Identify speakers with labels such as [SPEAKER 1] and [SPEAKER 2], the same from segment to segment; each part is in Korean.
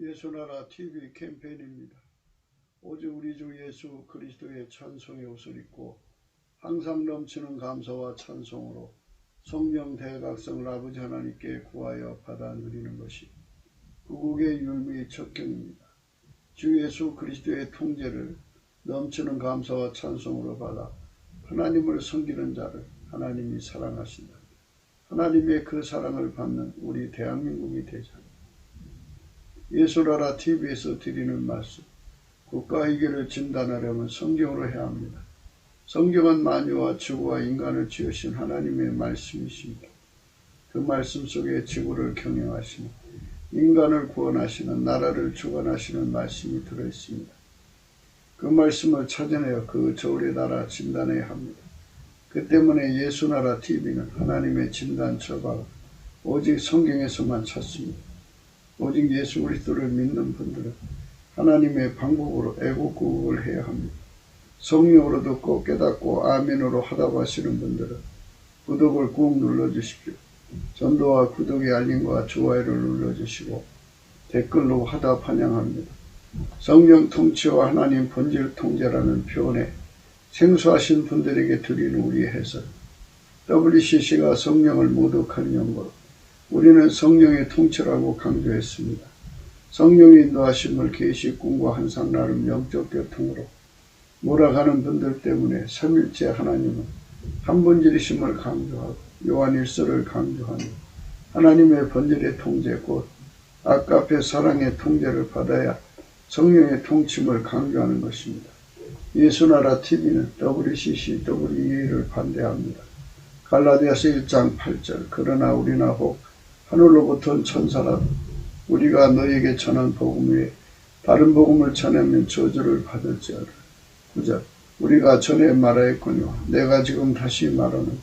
[SPEAKER 1] 예수나라 TV 캠페인입니다. 오직 우리 주 예수 그리스도의 찬송의 옷을 입고 항상 넘치는 감사와 찬송으로 성령 대각성을 아버지 하나님께 구하여 받아 누리는 것이 구국의 율무의 척경입니다. 주 예수 그리스도의 통제를 넘치는 감사와 찬송으로 받아 하나님을 섬기는 자를 하나님이 사랑하신다. 하나님의 그 사랑을 받는 우리 대한민국이 되자. 예수나라 TV에서 드리는 말씀, 국가 위기를 진단하려면 성경으로 해야 합니다. 성경은 만유와 지구와 인간을 지으신 하나님의 말씀이십니다. 그 말씀 속에 지구를 경영하시는, 인간을 구원하시는, 나라를 주관하시는 말씀이 들어있습니다. 그 말씀을 찾아내어 그 저울의 나라 진단해야 합니다. 그 때문에 예수나라 TV는 하나님의 진단처가 오직 성경에서만 찾습니다. 오직 예수 그리스도를 믿는 분들은 하나님의 방법으로 애국구국을 해야 합니다. 성령으로 듣고 깨닫고 아멘으로 하다고 하시는 분들은 구독을 꾹 눌러주십시오. 전도와 구독의 알림과 좋아요를 눌러주시고 댓글로 하다 환영합니다. 성령 통치와 하나님 본질 통제라는 표현에 생소하신 분들에게 드리는 우리의 해설, WCC가 성령을 모독하는 연고로 우리는 성령의 통치라고 강조했습니다. 성령의 인도하심을 계시, 꿈과 환상, 나름 영적 교통으로 몰아가는 분들 때문에 삼일째 하나님은 한분질이심을 강조하고 요한일서를 강조하며 하나님의 본질의 통제 곧 아까페 사랑의 통제를 받아야 성령의 통침을 강조하는 것입니다. 예수나라 TV는 WCC, WEA를 반대합니다. 갈라디아서 1장 8절 그러나 우리나 혹 하늘로부터 온 천사라도 우리가 너에게 전한 복음 외에 다른 복음을 전하면 저주를 받을지어다. 9절 우리가 전에 말하였거니와 내가 지금 다시 말하는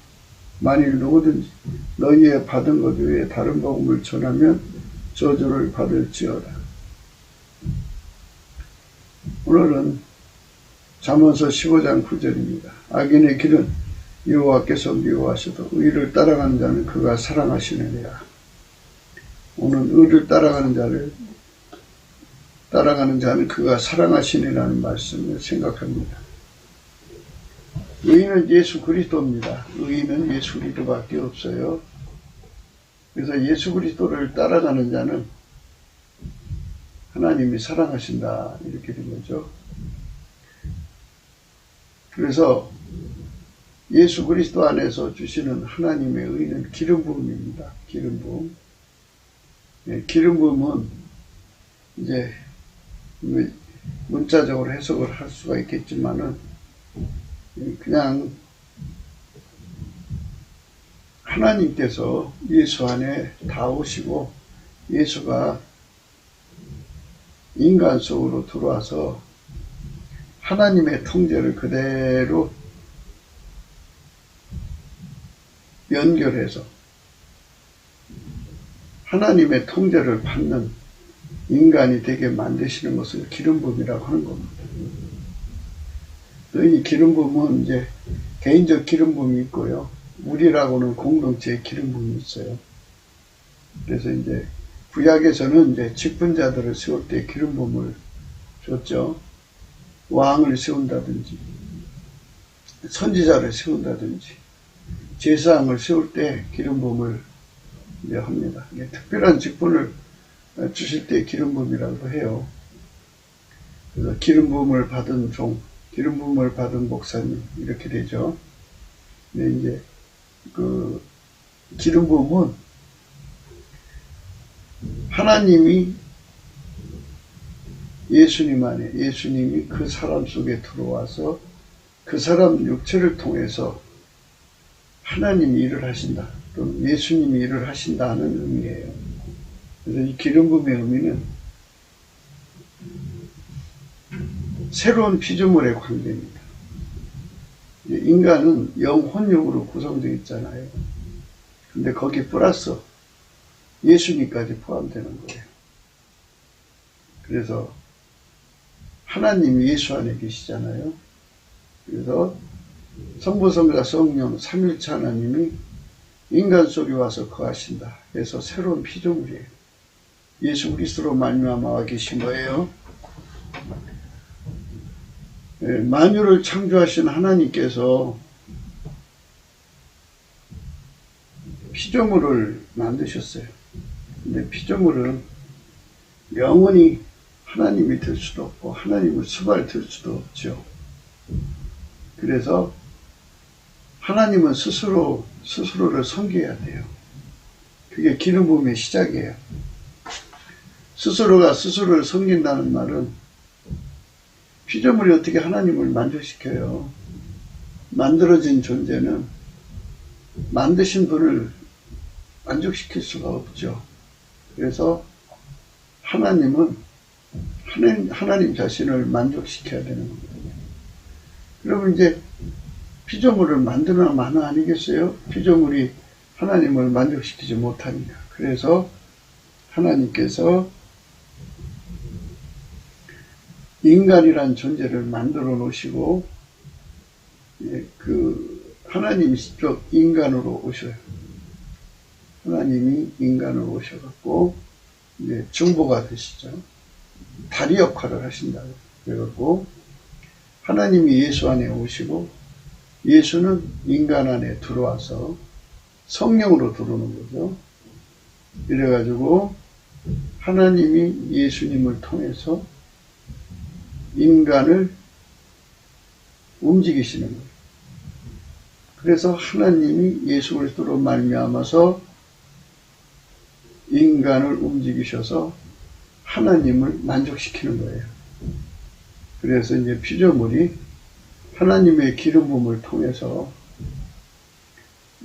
[SPEAKER 1] 만일 누구든지 너희의 받은 것 외에 다른 복음을 전하면 저주를 받을지어다. 오늘은 잠언서 15장 9절입니다. 악인의 길은 여호와께서 미워하셔도 의를 따라가는 자는 그가 사랑하시느니라. 오늘 의를 따라가는 자는 그가 사랑하시니라는 말씀을 생각합니다. 의인은 예수 그리스도입니다. 의인은 예수 그리스도밖에 없어요. 그래서 예수 그리스도를 따라가는 자는 하나님이 사랑하신다 이렇게 된 거죠. 그래서 예수 그리스도 안에서 주시는 하나님의 의는 기름 부음입니다. 기름 부음. 기름 부음은 이제 문자적으로 해석을 할 수가 있겠지만은 그냥 하나님께서 예수 안에 다 오시고 예수가 인간 속으로 들어와서 하나님의 통제를 그대로 연결해서 하나님의 통제를 받는 인간이 되게 만드시는 것을 기름 부음이라고 하는 겁니다. 이 기름 부음은 이제 개인적 기름 부음이 있고요. 우리라고는 공동체의 기름 부음이 있어요. 그래서 이제 구약에서는 이제 직분자들을 세울 때 기름 부음을 줬죠. 왕을 세운다든지 선지자를 세운다든지 제사장을 세울 때 기름 부음을 합니다. 특별한 직분을 주실 때 기름 부음이라고 해요. 그래서 기름 부음을 받은 종, 기름 부음을 받은 목사님 이렇게 되죠. 근데 이제 그 기름 부음은 하나님이 예수님 안에 예수님이 그 사람 속에 들어와서 그 사람 육체를 통해서 하나님이 일을 하신다. 또는 예수님이 일을 하신다는 의미예요. 그래서 이 기름 부음의 의미는 새로운 피조물의 관계입니다. 인간은 영혼육으로 구성되어 있잖아요. 근데 거기 플러스 예수님까지 포함되는 거예요. 그래서 하나님이 예수 안에 계시잖아요. 그래서 성부, 성자, 성령, 삼일체 하나님이 인간 속에 와서 거하신다. 그래서 새로운 피조물이에요. 예수 그리스도로 말미암아 와 계신 거예요. 만유를 창조하신 하나님께서 피조물을 만드셨어요. 근데 피조물은 영원히 하나님이 될 수도 없고 하나님을 수발될 수도 없죠. 그래서 하나님은 스스로를 섬겨야 돼요. 그게 기름 부음의 시작이에요. 스스로가 스스로를 섬긴다는 말은 피조물이 어떻게 하나님을 만족시켜요. 만들어진 존재는 만드신 분을 만족시킬 수가 없죠. 그래서 하나님은 하나님 자신을 만족시켜야 되는 거거든요. 그러면 이제 피조물을 만드나 마나 아니겠어요? 피조물이 하나님을 만족시키지 못하니까. 그래서 하나님께서 인간이란 존재를 만들어 놓으시고 그 하나님이 직접 인간으로 오셔요. 하나님이 인간으로 오셔갖고 이제 중보가 되시죠. 다리 역할을 하신다고. 그래갖고 하나님이 예수 안에 오시고 예수는 인간 안에 들어와서 성령으로 들어오는 거죠. 이래가지고 하나님이 예수님을 통해서 인간을 움직이시는 거예요. 그래서 하나님이 예수 그리스도로 말미암아서 인간을 움직이셔서 하나님을 만족시키는 거예요. 그래서 이제 피조물이 하나님의 기름 부음을 통해서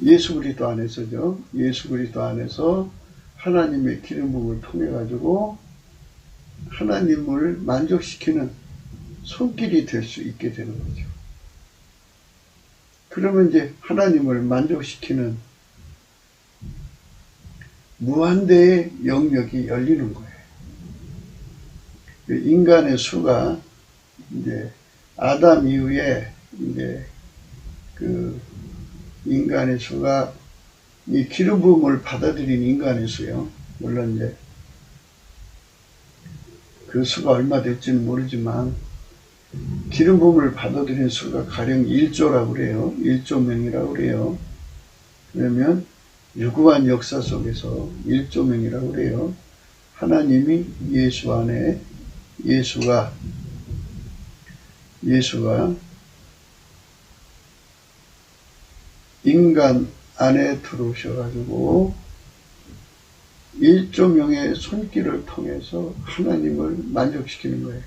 [SPEAKER 1] 예수 그리스도 안에서죠. 예수 그리스도 안에서 하나님의 기름 부음을 통해 가지고 하나님을 만족시키는 손길이 될 수 있게 되는 거죠. 그러면 이제 하나님을 만족시키는 무한대의 영역이 열리는 거예요. 인간의 수가 이제 아담 이후에 이제 그 인간의 수가 이 기름 부음을 받아들인 인간의 수요. 물론 이제 그 수가 얼마 될지는 모르지만 기름 부음을 받아들인 수가 가령 1조라고 그래요. 1조명이라고 그래요. 그러면 유구한 역사 속에서 1조명이라고 그래요. 하나님이 예수 안에 예수가 인간 안에 들어오셔가지고 1조명의 손길을 통해서 하나님을 만족시키는 거예요.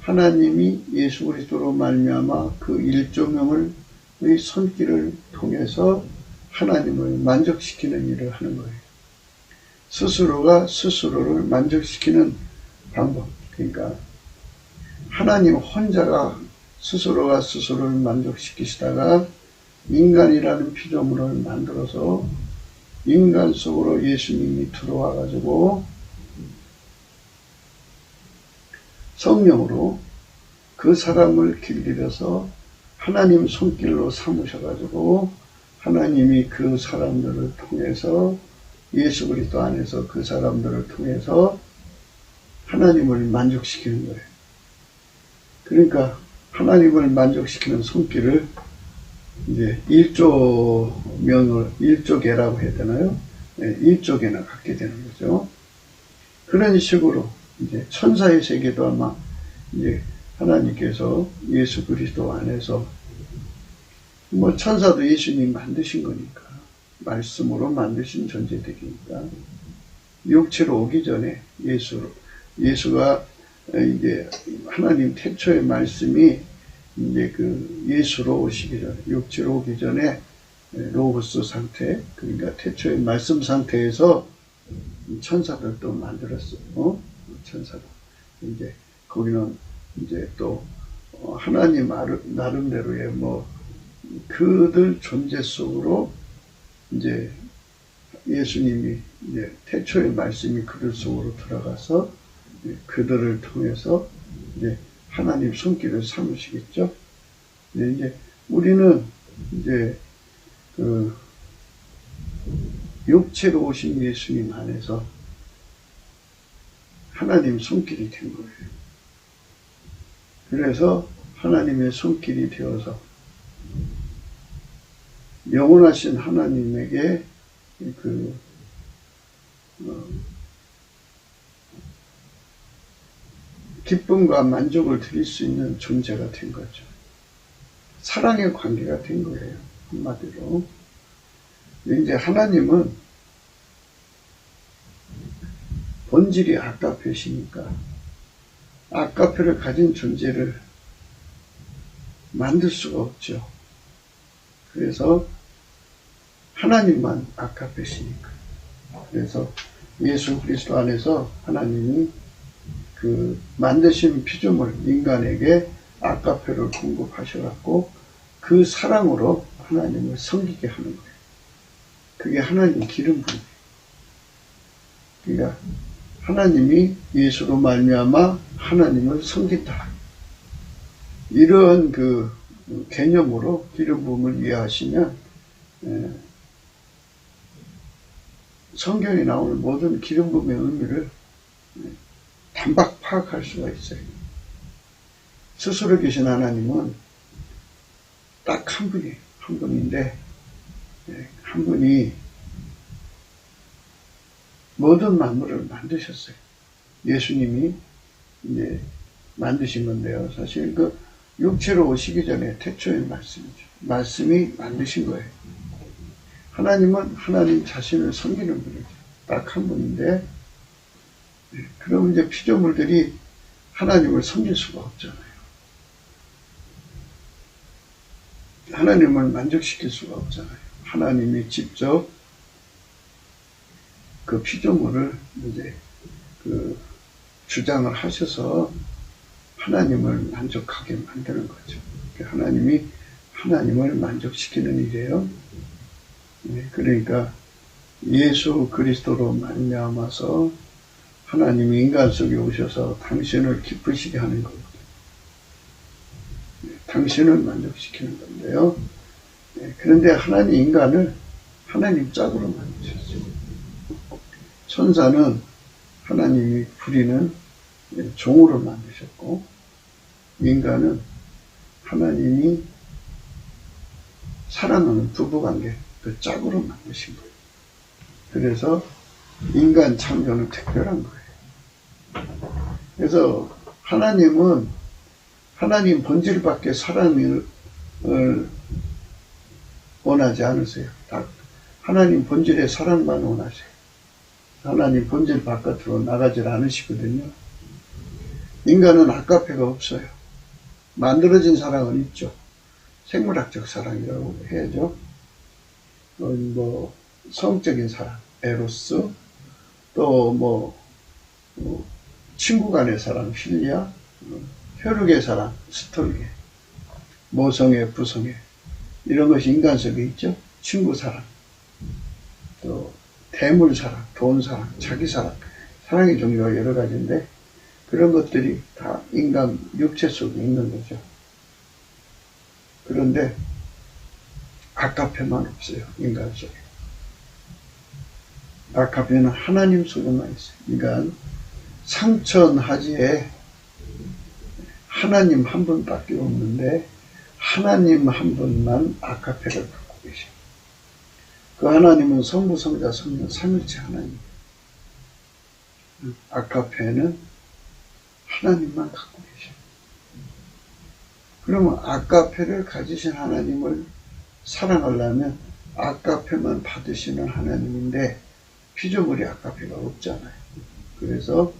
[SPEAKER 1] 하나님이 예수 그리스도로 말미암아 그 1조명의 손길을 통해서 하나님을 만족시키는 일을 하는 거예요. 스스로가 스스로를 만족시키는 방법. 그러니까 하나님 혼자가 스스로가 스스로를 만족시키시다가 인간이라는 피조물을 만들어서 인간 속으로 예수님이 들어와 가지고 성령으로 그 사람을 길들여서 하나님 손길로 삼으셔가지고 하나님이 그 사람들을 통해서 예수 그리스도 안에서 그 사람들을 통해서 하나님을 만족시키는 거예요. 그러니까 하나님을 만족시키는 손길을 이제 1조개라고 해야 되나요? 네, 1조개나 갖게 되는 거죠. 그런 식으로 이제 천사의 세계도 아마 이제 하나님께서 예수 그리스도 안에서 뭐 천사도 예수님 만드신 거니까 말씀으로 만드신 존재들이니까 육체로 오기 전에 예수가 이제 하나님 태초의 말씀이 이제 그 예수로 오시기 전에 육체로 오기 전에 로고스 상태 그러니까 태초의 말씀 상태에서 천사들도 만들었어요. 천사도 이제 거기는 이제 또 하나님 나름대로의 뭐 그들 존재 속으로 이제 예수님이 이제 태초의 말씀이 그들 속으로 들어가서 그들을 통해서 이제 하나님 손길을 삼으시겠죠. 근데 이제 우리는 이제 그 육체로 오신 예수님 안에서 하나님 손길이 된 거예요. 그래서 하나님의 손길이 되어서 영원하신 하나님에게 기쁨과 만족을 드릴 수 있는 존재가 된 거죠. 사랑의 관계가 된 거예요. 한마디로. 이제 하나님은 본질이 아가페시니까 아가페를 가진 존재를 만들 수가 없죠. 그래서 하나님만 아가페시니까. 그래서 예수 그리스도 안에서 하나님이 그 만드신 피조물 인간에게 아가페를 공급하셔갖고 그 사랑으로 하나님을 섬기게 하는 거예요. 그게 하나님 기름 부음이에요. 그러니까 하나님이 예수로 말미암아 하나님을 섬긴다. 이런 그 개념으로 기름 부음을 이해하시면 성경에 나오는 모든 기름 부음의 의미를 단박 파악할 수가 있어요. 스스로 계신 하나님은 딱 한 분이에요. 한 분인데 한 분이 모든 만물을 만드셨어요. 예수님이 이제 만드신 건데요. 사실 그 육체로 오시기 전에 태초의 말씀이죠. 말씀이 만드신 거예요. 하나님은 하나님 자신을 섬기는 분이죠. 딱 한 분인데 그럼 이제 피조물들이 하나님을 섬길 수가 없잖아요. 하나님을 만족시킬 수가 없잖아요. 하나님이 직접 그 피조물을 이제 그 주장을 하셔서 하나님을 만족하게 만드는 거죠. 하나님이 하나님을 만족시키는 일이에요. 그러니까 예수 그리스도로 말미암아서 하나님이 인간 속에 오셔서 당신을 기쁘시게 하는 겁니다. 당신을 만족시키는 건데요. 그런데 하나님 인간을 하나님 짝으로 만드셨어요. 천사는 하나님이 부리는 종으로 만드셨고 인간은 하나님이 사랑하는 부부관계 그 짝으로 만드신 거예요. 그래서 인간 창조는 특별한 거예요. 그래서 하나님은 하나님 본질밖에 사랑을 원하지 않으세요. 하나님 본질의 사랑만 원하세요. 하나님 본질 바깥으로 나가질 않으시거든요. 인간은 아가페가 없어요. 만들어진 사랑은 있죠. 생물학적 사랑이라고 해야죠. 성적인 사랑, 에로스, 또 친구 간의 사랑, 필리아, 혈육의 사랑, 스톨게, 모성애, 부성애, 이런 것이 인간 속에 있죠. 친구 사랑, 또 대물 사랑, 돈 사랑, 자기 사랑, 사랑의 종류가 여러 가지인데 그런 것들이 다 인간 육체 속에 있는 거죠. 그런데 아가페만 없어요. 인간 속에. 아가페는 하나님 속에만 있어요. 그러니까 상천하지에 하나님 한 분밖에 없는데 하나님 한 분만 아가페를 갖고 계십니다. 그 하나님은 성부, 성자, 성령, 삼일체 하나님. 아가페는 하나님만 갖고 계십니다. 그러면 아가페를 가지신 하나님을 사랑하려면 아가페만 받으시는 하나님인데 피조물이 아가페가 없잖아요. 그래서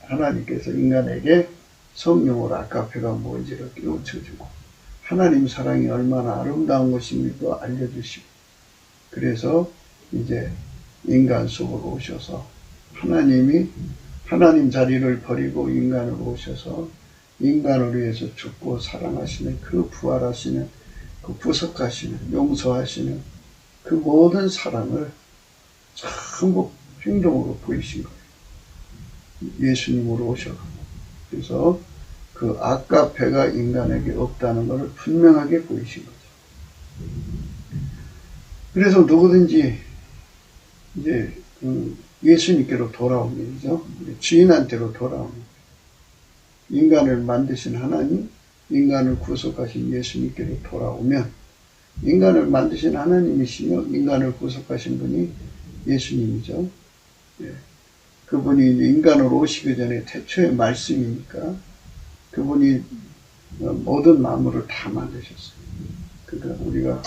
[SPEAKER 1] 하나님께서 인간에게 성령으로 아가페가 뭔지를 깨우쳐주고 하나님 사랑이 얼마나 아름다운 것입니까 알려주시고 그래서 이제 인간 속으로 오셔서 하나님이 하나님 자리를 버리고 인간으로 오셔서 인간을 위해서 죽고 사랑하시는 그 부활하시는 그 구속하시는 용서하시는 그 모든 사랑을 전부 행동으로 보이신 거예요. 예수님으로 오셔가지고. 그래서 그 아가페가 인간에게 없다는 것을 분명하게 보이신 거죠. 그래서 누구든지 이제 예수님께로 돌아오는 일이죠. 주인한테로 돌아오는 일. 인간을 만드신 하나님, 인간을 구속하신 예수님께로 돌아오면 인간을 만드신 하나님이시며 인간을 구속하신 분이 예수님이죠. 예. 그분이 인간으로 오시기 전에 태초의 말씀이니까 그분이 모든 만물을 다 만드셨어요. 그러니까 우리가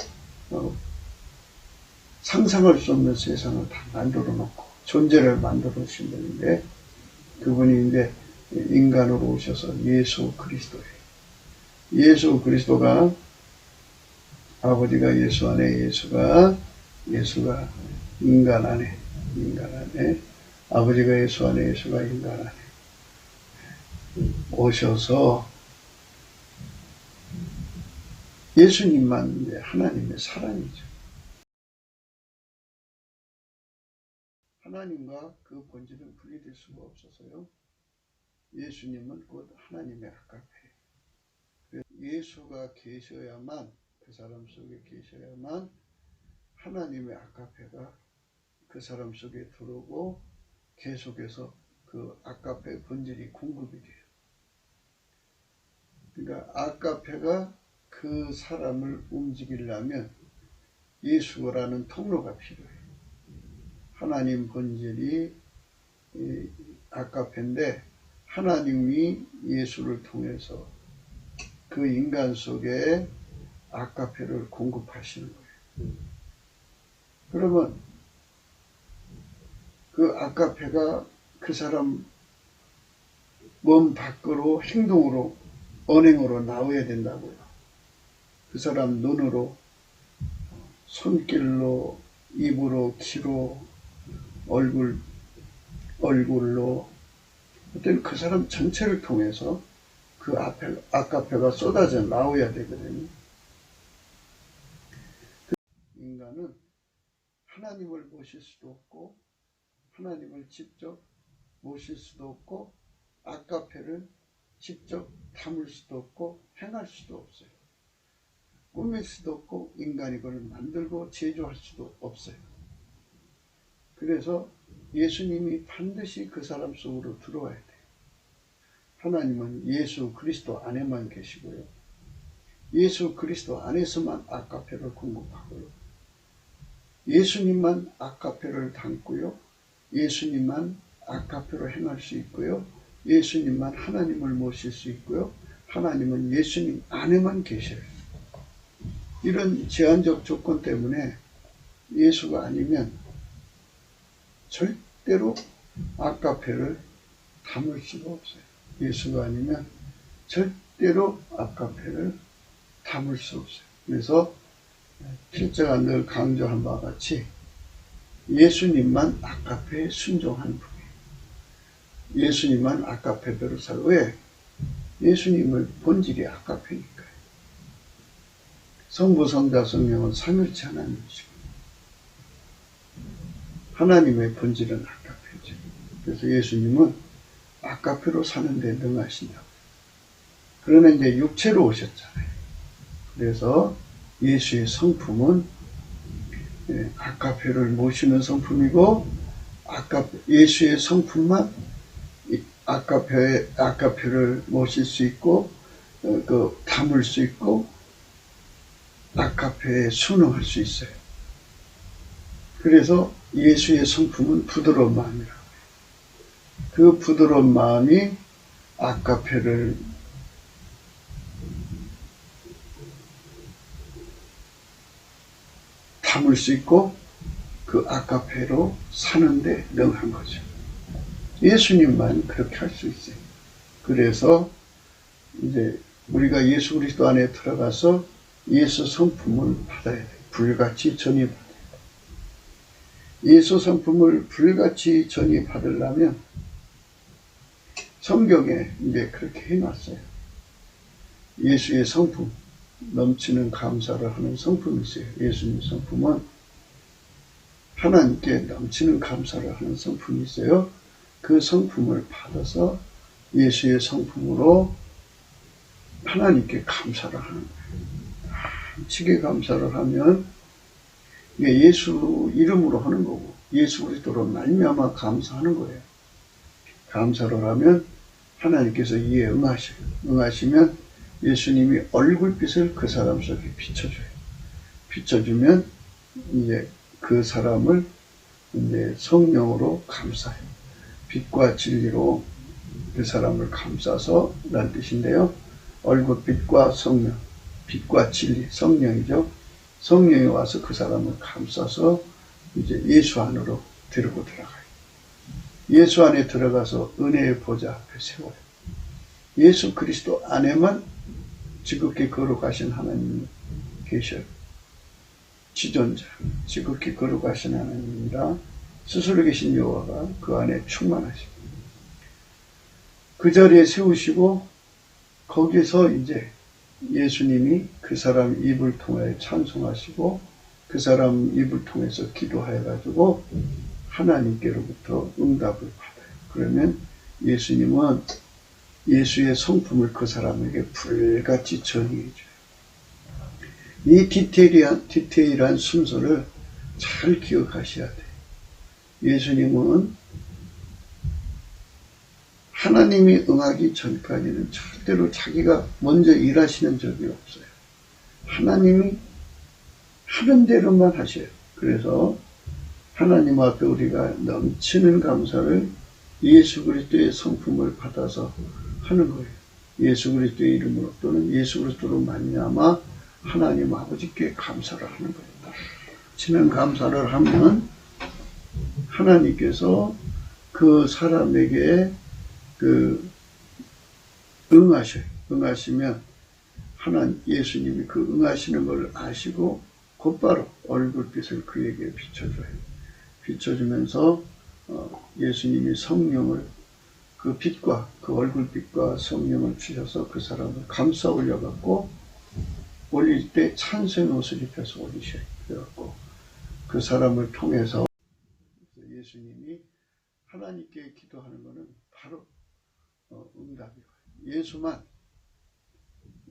[SPEAKER 1] 상상할 수 없는 세상을 다 만들어 놓고 존재를 만들어 주신 분인데 그분이 이제 인간으로 오셔서 예수 그리스도예요. 예수 그리스도가 아버지가 예수 안에 예수가 인간 안에 아버지가 예수 안에 예수가 인간 안에 오셔서 예수님만 이제 하나님의 사랑이죠. 하나님과 그 본질은 분리될 수가 없어서요. 예수님은 곧 하나님의 아가페. 예수가 계셔야만 그 사람 속에 계셔야만 하나님의 아가페가 그 사람 속에 들어오고 계속해서 그 아가페 본질이 공급이 돼요. 그러니까 아가페가 그 사람을 움직이려면 예수라는 통로가 필요해요. 하나님 본질이 아가페인데 하나님이 예수를 통해서 그 인간 속에 아가페를 공급하시는 거예요. 그러면 그 아가페가 그 사람 몸 밖으로 행동으로 언행으로 나와야 된다고요. 그 사람 눈으로, 손길로, 입으로, 귀로, 얼굴로 어떤 그 사람 전체를 통해서 그 아가페가 쏟아져 나와야 되거든요. 인간은 하나님을 모실 수도 없고 하나님을 직접 모실 수도 없고 아가페를 직접 담을 수도 없고 행할 수도 없어요. 꾸밀 수도 없고 인간이 그걸 만들고 제조할 수도 없어요. 그래서 예수님이 반드시 그 사람 속으로 들어와야 돼요. 하나님은 예수 그리스도 안에만 계시고요. 예수 그리스도 안에서만 아가페를 공급하고요. 예수님만 아가페를 담고요. 예수님만 아가페로 행할 수 있고요. 예수님만 하나님을 모실 수 있고요. 하나님은 예수님 안에만 계셔요. 이런 제한적 조건 때문에 예수가 아니면 절대로 아가페를 담을 수가 없어요. 예수가 아니면 절대로 아가페를 담을 수 없어요. 그래서 필자가 늘 강조한 바와 같이 예수님만 아가페에 순종하는 분이에요. 예수님만 아가페대로 살아요. 왜? 예수님의 본질이 아가페니까요. 성부, 성자, 성령은 삼일체 하나님이시고 하나님의 본질은 아가페죠. 그래서 예수님은 아가페로 사는데 능하신다고. 그러나 이제 육체로 오셨잖아요. 그래서 예수의 성품은 아가페를 모시는 성품이고 예수의 성품만 아가페를 모실 수 있고 담을 수 있고 아가페에 순응할 수 있어요. 그래서 예수의 성품은 부드러운 마음이라고 해요. 그 부드러운 마음이 아가페를 담을 수 있고 그 아가페로 사는데 능한 거죠. 예수님만 그렇게 할 수 있어요. 그래서 이제 우리가 예수 그리스도 안에 들어가서 예수 성품을 받아야 돼요. 불같이 전이받아야 돼요. 예수 성품을 불같이 전이받으려면 성경에 이제 그렇게 해놨어요. 예수의 성품, 넘치는 감사를 하는 성품이 있어요. 예수님 성품은 하나님께 넘치는 감사를 하는 성품이 있어요. 그 성품을 받아서 예수의 성품으로 하나님께 감사를 하는 거예요. 한치게 감사를 하면 이게 예수 이름으로 하는 거고 예수 그리스도로 말미암아 감사하는 거예요. 감사를 하면 하나님께서 이에 응하셔요. 응하시면 예수님이 얼굴빛을 그 사람 속에 비춰줘요. 비춰주면 이제 그 사람을 이제 성령으로 감싸요. 빛과 진리로 그 사람을 감싸서 라는 뜻인데요. 얼굴빛과 성령, 빛과 진리, 성령이죠. 성령이 와서 그 사람을 감싸서 이제 예수 안으로 데리고 들어가요. 예수 안에 들어가서 은혜의 보좌 앞에 세워요. 예수 그리스도 안에만 지극히 거룩하신 하나님이 계셔요. 지존자, 지극히 거룩하신 하나님이라 스스로 계신 여호와가 그 안에 충만하십니다. 그 자리에 세우시고 거기서 이제 예수님이 그 사람 입을 통해 찬송하시고 그 사람 입을 통해서 기도해가지고 하나님께로부터 응답을 받아요. 그러면 예수님은 예수의 성품을 그 사람에게 불같이 전이해줘요. 이 디테일한 순서를 잘 기억하셔야 돼요. 예수님은 하나님이 응하기 전까지는 절대로 자기가 먼저 일하시는 적이 없어요. 하나님이 하는 대로만 하셔요. 그래서 하나님 앞에 우리가 넘치는 감사를 예수 그리스도의 성품을 받아서 하는 거예요. 예수 그리스도의 이름으로 또는 예수 그리스도로 말미암아 하나님 아버지께 감사를 하는 거예요. 치는 감사를 하면 하나님께서 그 사람에게 응하셔요. 응하시면 예수님이 그 응하시는 걸 아시고 곧바로 얼굴빛을 그에게 비춰줘요. 비춰주면서 예수님이 성령을 그 빛과 그 얼굴빛과 성령을 주셔서 그 사람을 감싸 올려갖고 올릴 때 찬송의 옷을 입혀서 올리셔요. 그래갖고 그 사람을 통해서 예수님이 하나님께 기도하는 것은 바로 응답이에요.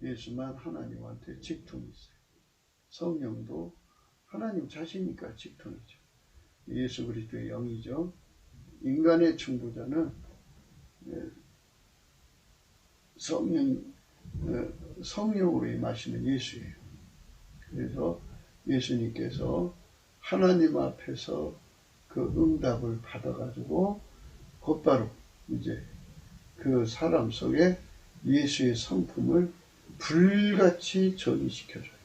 [SPEAKER 1] 예수만 하나님한테 직통이 있어요. 성령도 하나님 자신이니까 직통이죠. 예수 그리스도의 영이죠. 인간의 중보자는 성령으로 임하시는 예수예요. 그래서 예수님께서 하나님 앞에서 그 응답을 받아가지고 곧바로 이제 그 사람 속에 예수의 성품을 불같이 전이시켜줘요.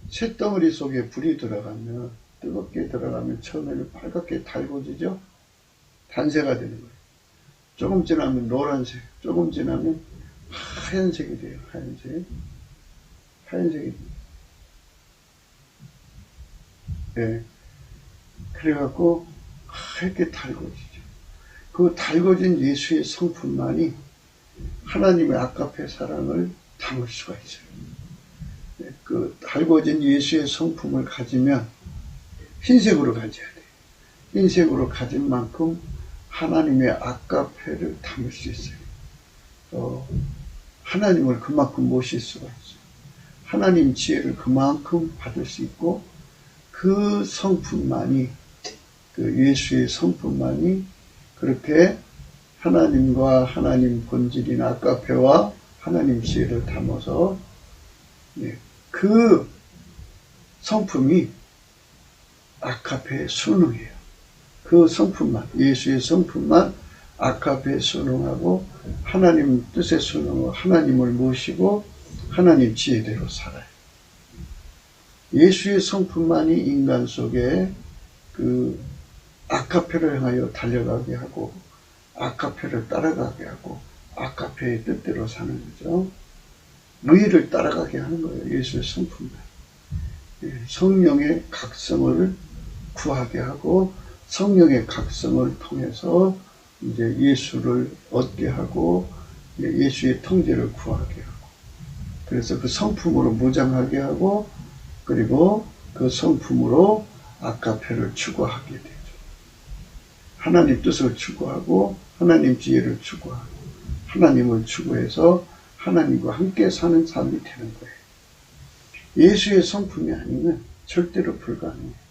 [SPEAKER 1] 쇳덩어리 속에 불이 들어가면 뜨겁게 들어가면 처음에는 빨갛게 달궈지죠. 단세가 되는 거예요. 조금 지나면 노란색, 조금 지나면 하얀색이 돼요. 하얀색이 돼요. 네. 그래갖고 하얗게 달궈지죠. 그 달궈진 예수의 성품만이 하나님의 아가페 사랑을 담을 수가 있어요. 네. 그 달궈진 예수의 성품을 가지면 흰색으로 가져야 돼요. 흰색으로 가진 만큼 하나님의 아가페를 담을 수 있어요. 하나님을 그만큼 모실 수가 있어요. 하나님 지혜를 그만큼 받을 수 있고 그 성품만이 그 예수의 성품만이 그렇게 하나님과 하나님 본질인 아가페와 하나님 지혜를 담아서 그 성품이 아가페의 순응이에요. 그 성품만, 예수의 성품만 아가페에 순응하고 하나님 뜻에 순응하고 하나님을 모시고 하나님 지혜대로 살아요. 예수의 성품만이 인간 속에 그 아가페를 향하여 달려가게 하고 아가페를 따라가게 하고 아가페의 뜻대로 사는 거죠. 의를 따라가게 하는 거예요. 예수의 성품만. 성령의 각성을 구하게 하고 성령의 각성을 통해서 이제 예수를 얻게 하고 예수의 통제를 구하게 하고 그래서 그 성품으로 무장하게 하고 그리고 그 성품으로 아가페를 추구하게 되죠. 하나님 뜻을 추구하고 하나님 지혜를 추구하고 하나님을 추구해서 하나님과 함께 사는 삶이 되는 거예요. 예수의 성품이 아니면 절대로 불가능해요.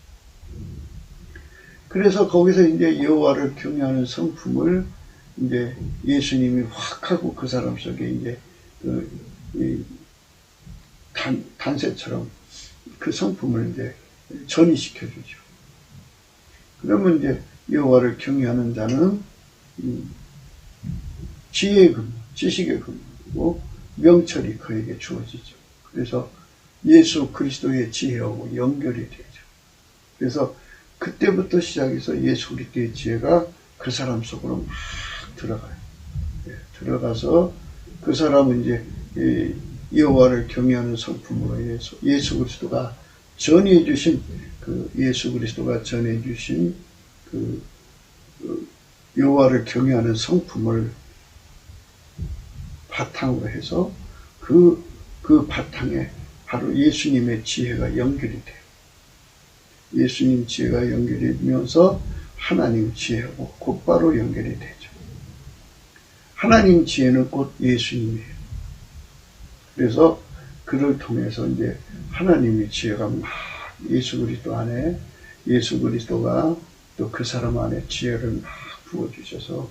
[SPEAKER 1] 그래서 거기서 이제 여호와를 경외하는 성품을 이제 예수님이 확 하고 그 사람 속에 이제 단새처럼 그 성품을 이제 전이시켜 주죠. 그러면 이제 여호와를 경외하는 자는 지혜의 근무, 지식의 근무고 명철이 그에게 주어지죠. 그래서 예수 그리스도의 지혜하고 연결이 되죠. 그래서 그때부터 시작해서 예수 그리스도의 지혜가 그 사람 속으로 막 들어가요. 들어가서 그 사람은 이제 여호와를 경외하는 성품으로 예수 그리스도가 전해 주신 예수 그리스도가 전해 주신 여호와를 경외하는 성품을 바탕으로 해서 그 바탕에 바로 예수님의 지혜가 연결이 돼요. 예수님 지혜가 연결이 되면서 하나님 지혜하고 곧바로 연결이 되죠. 하나님 지혜는 곧 예수님이에요. 그래서 그를 통해서 이제 하나님의 지혜가 막 예수 그리스도 안에 예수 그리스도가 또 그 사람 안에 지혜를 막 부어주셔서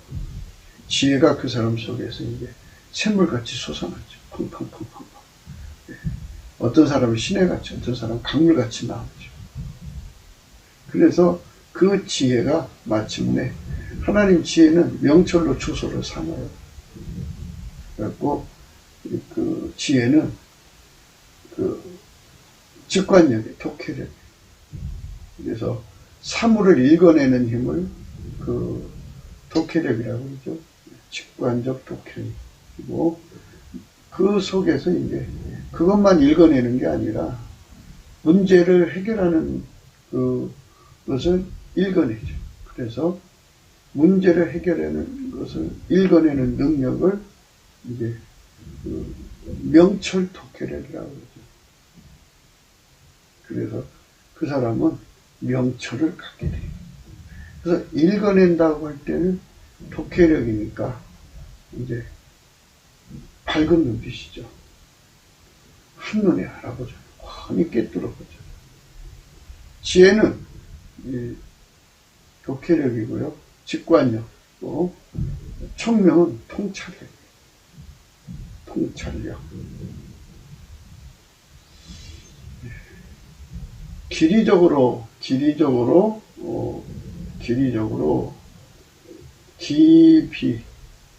[SPEAKER 1] 지혜가 그 사람 속에서 이제 샘물같이 솟아나죠. 펑펑펑펑. 어떤 사람은 시내같이, 어떤 사람은 강물같이 나오죠. 그래서 그 지혜가 마침내 하나님 지혜는 명철로 주소를 삼아요. 그래갖고 그 지혜는 그 직관력이 독해력. 그래서 사물을 읽어내는 힘을 그 독해력이라고 그러죠. 직관적 독해력이고 그 속에서 이제 그것만 읽어내는 게 아니라 문제를 해결하는 그것을 읽어내죠. 그래서 문제를 해결하는 것을 읽어내는 능력을 이제 명철 독해력이라고 그러죠. 그래서 그 사람은 명철을 갖게 돼요. 그래서 읽어낸다고 할 때는 독해력이니까 이제 밝은 눈빛이죠. 한눈에 알아보죠. 훤히 꿰뚫어보죠. 지혜는 독해력이고요. 직관력, 총명은 통찰력. 통찰력. 길이적으로 깊이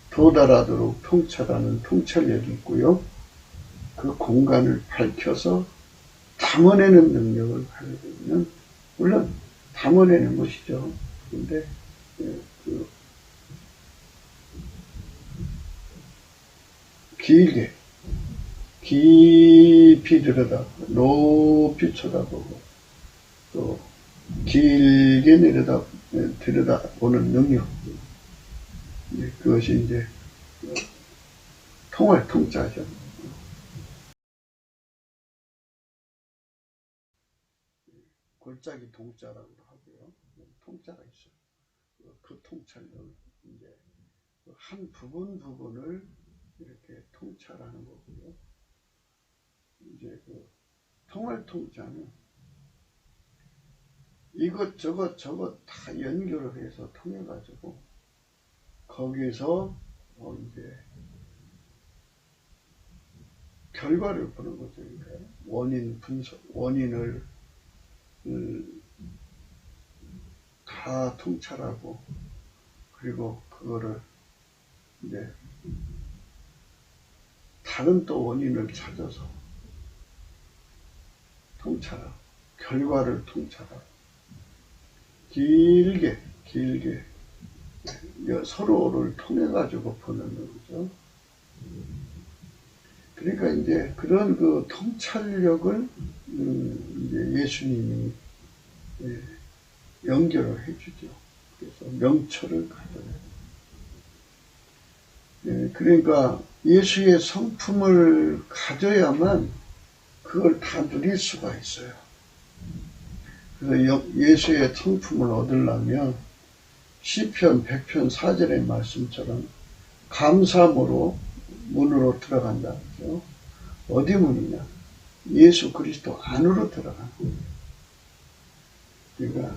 [SPEAKER 1] 도달하도록 통찰하는 통찰력이 있고요. 그 공간을 밝혀서 담아내는 능력을 가지고 있는, 물론 담아내는 것이죠. 그런데 길게 깊이 들여다보고 높이 쳐다보고 또 길게 들여다보는 능력, 그것이 이제 통할 통자죠. 골짜기 동자라고 하고요. 통자가 있어요. 그 통찰력을 이제 한 부분을 이렇게 통찰하는 거고요. 이제 그 통할 통자는 이것저것 다 연결을 해서 통해가지고 거기에서 이제 결과를 보는 거죠. 그러니까 원인 분석, 원인을 다 통찰하고 그리고 그거를 이제 다른 또 원인을 찾아서 통찰하고 결과를 통찰하고 길게 서로를 통해 가지고 보는 거죠. 그러니까 이제 그런 그 통찰력을 이제 예수님이 연결을 해주죠. 그래서 명철을 가져요. 그러니까 예수의 성품을 가져야만 그걸 다 누릴 수가 있어요. 그래서 예수의 성품을 얻으려면 시편 100편 4절의 말씀처럼 감사함으로 문으로 들어간다. 그죠? 어디 문이냐? 예수 그리스도 안으로 들어가는 거예요. 그러니까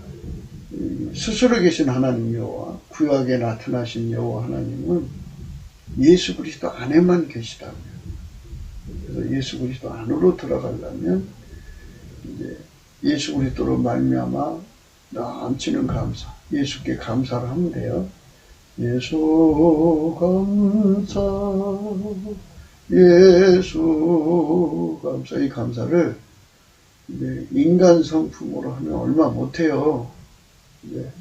[SPEAKER 1] 스스로 계신 하나님 여호와, 구약에 나타나신 여호와 하나님은 예수 그리스도 안에만 계시다고요. 그래서 예수 그리스도 안으로 들어가려면 이제 예수 그리스도로 말미암아 넘치는 감사, 예수께 감사를 하면 돼요. 예수 감사, 예수 감사. 이 감사를 이제 인간 성품으로 하면 얼마 못해요. 이제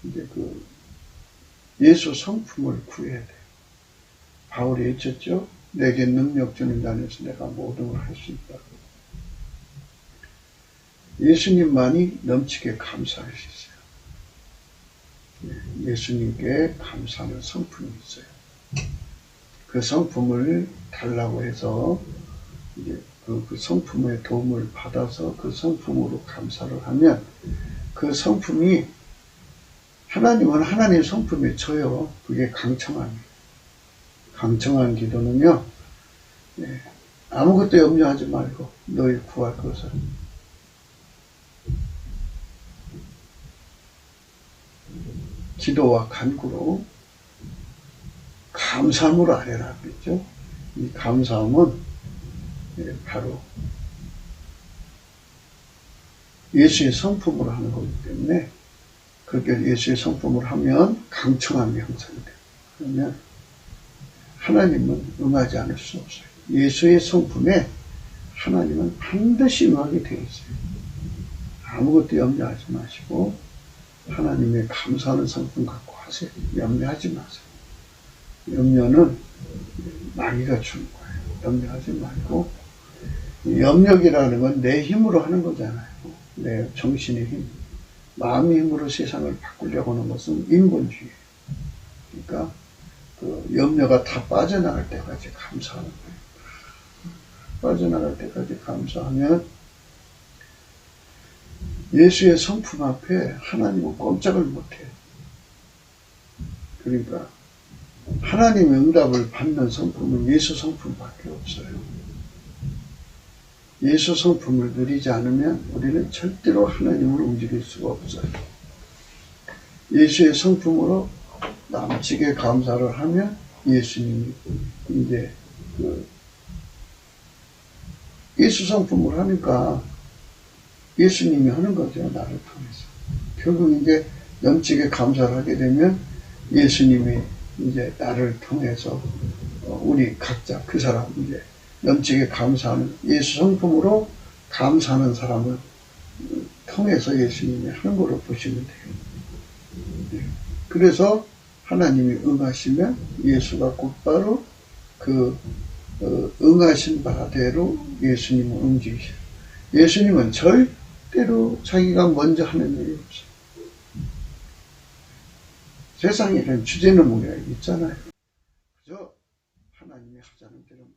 [SPEAKER 1] 그 예수 성품을 구해야 돼요. 바울이 외쳤죠. 내게 능력 주는 자 안에서 내가 모든 걸 할 수 있다. 예수님만이 넘치게 감사할 수 있어요. 예수님께 감사하는 성품이 있어요. 그 성품을 달라고 해서 이제 그 성품의 도움을 받아서 그 성품으로 감사를 하면 그 성품이 하나님은 하나님의 성품에 쳐요. 그게 강청함이에요. 강청한 기도는요. 아무것도 염려하지 말고 너희 구할 것을 기도와 간구로 감사함으로 아뢰라 그랬죠. 이 감사함은 바로 예수의 성품으로 하는 거기 때문에 그렇게 예수의 성품으로 하면 강청함이 형성이 돼요. 그러면 하나님은 응하지 않을 수 없어요. 예수의 성품에 하나님은 반드시 응하게 되어 있어요. 아무것도 염려하지 마시고 하나님의 감사하는 성품 갖고 하세요. 염려하지 마세요. 염려는 마귀가 주는 거예요. 염려하지 말고 염려이라는 건 내 힘으로 하는 거잖아요. 내 정신의 힘, 마음의 힘으로 세상을 바꾸려고 하는 것은 인본주의예요. 그러니까 그 염려가 다 빠져나갈 때까지 감사하는 거예요. 빠져나갈 때까지 감사하면 예수의 성품 앞에 하나님은 꼼짝을 못해요. 그러니까 하나님의 응답을 받는 성품은 예수 성품밖에 없어요. 예수 성품을 누리지 않으면 우리는 절대로 하나님을 움직일 수가 없어요. 예수의 성품으로 남치게 감사를 하면 예수님이 이제 예수 성품을 하니까 예수님이 하는 거죠. 나를 통해서. 결국 이제 넘치게 감사를 하게 되면 예수님이 이제 나를 통해서 우리 각자 그 사람 이제 넘치게 감사하는 예수 성품으로 감사하는 사람을 통해서 예수님이 하는 걸로 보시면 돼요. 그래서 하나님이 응하시면 예수가 곧바로 그 응하신 바대로 예수님을 움직이셔요. 예수님은 절대로 자기가 먼저 하는 일이 없어요. 세상에 이런 주제는 뭐가 있잖아요. 그저 하나님이 하자는 대로만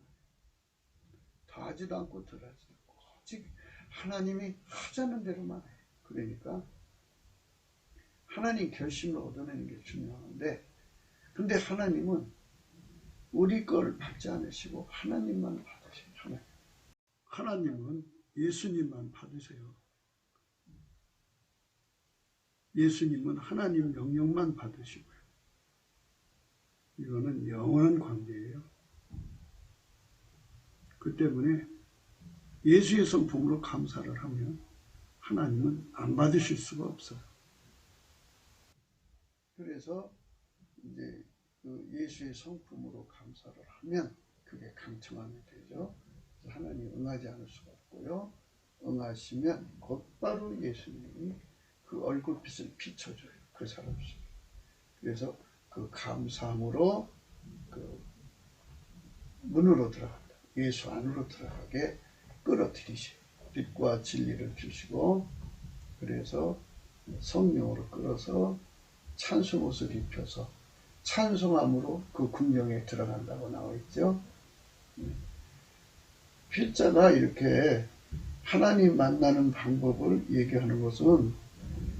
[SPEAKER 1] 더 하지도 않고 덜 하지도 않고 오직 하나님이 하자는 대로만 해요. 그러니까 하나님 결심을 얻어내는 게 중요한데 근데 하나님은 우리 걸 받지 않으시고 하나님만 받으세요. 하나님은 예수님만 받으세요. 예수님은 하나님 명령만 받으시고요. 이거는 영원한 관계예요. 그 때문에 예수의 성품으로 감사를 하면 하나님은 안 받으실 수가 없어요. 그래서 이제 그 예수의 성품으로 감사를 하면 그게 강청함이 되죠. 하나님이 응하지 않을 수가 없고요. 응하시면 곧바로 예수님이 그 얼굴빛을 비춰줘요. 그 사람 속에. 그래서 그 감사함으로 그 문으로 들어간다. 예수 안으로 들어가게 끌어들이셔요. 빛과 진리를 주시고 그래서 성령으로 끌어서 찬송 옷을 입혀서 찬송함으로 그 궁정에 들어간다고 나와 있죠. 필자가 이렇게 하나님 만나는 방법을 얘기하는 것은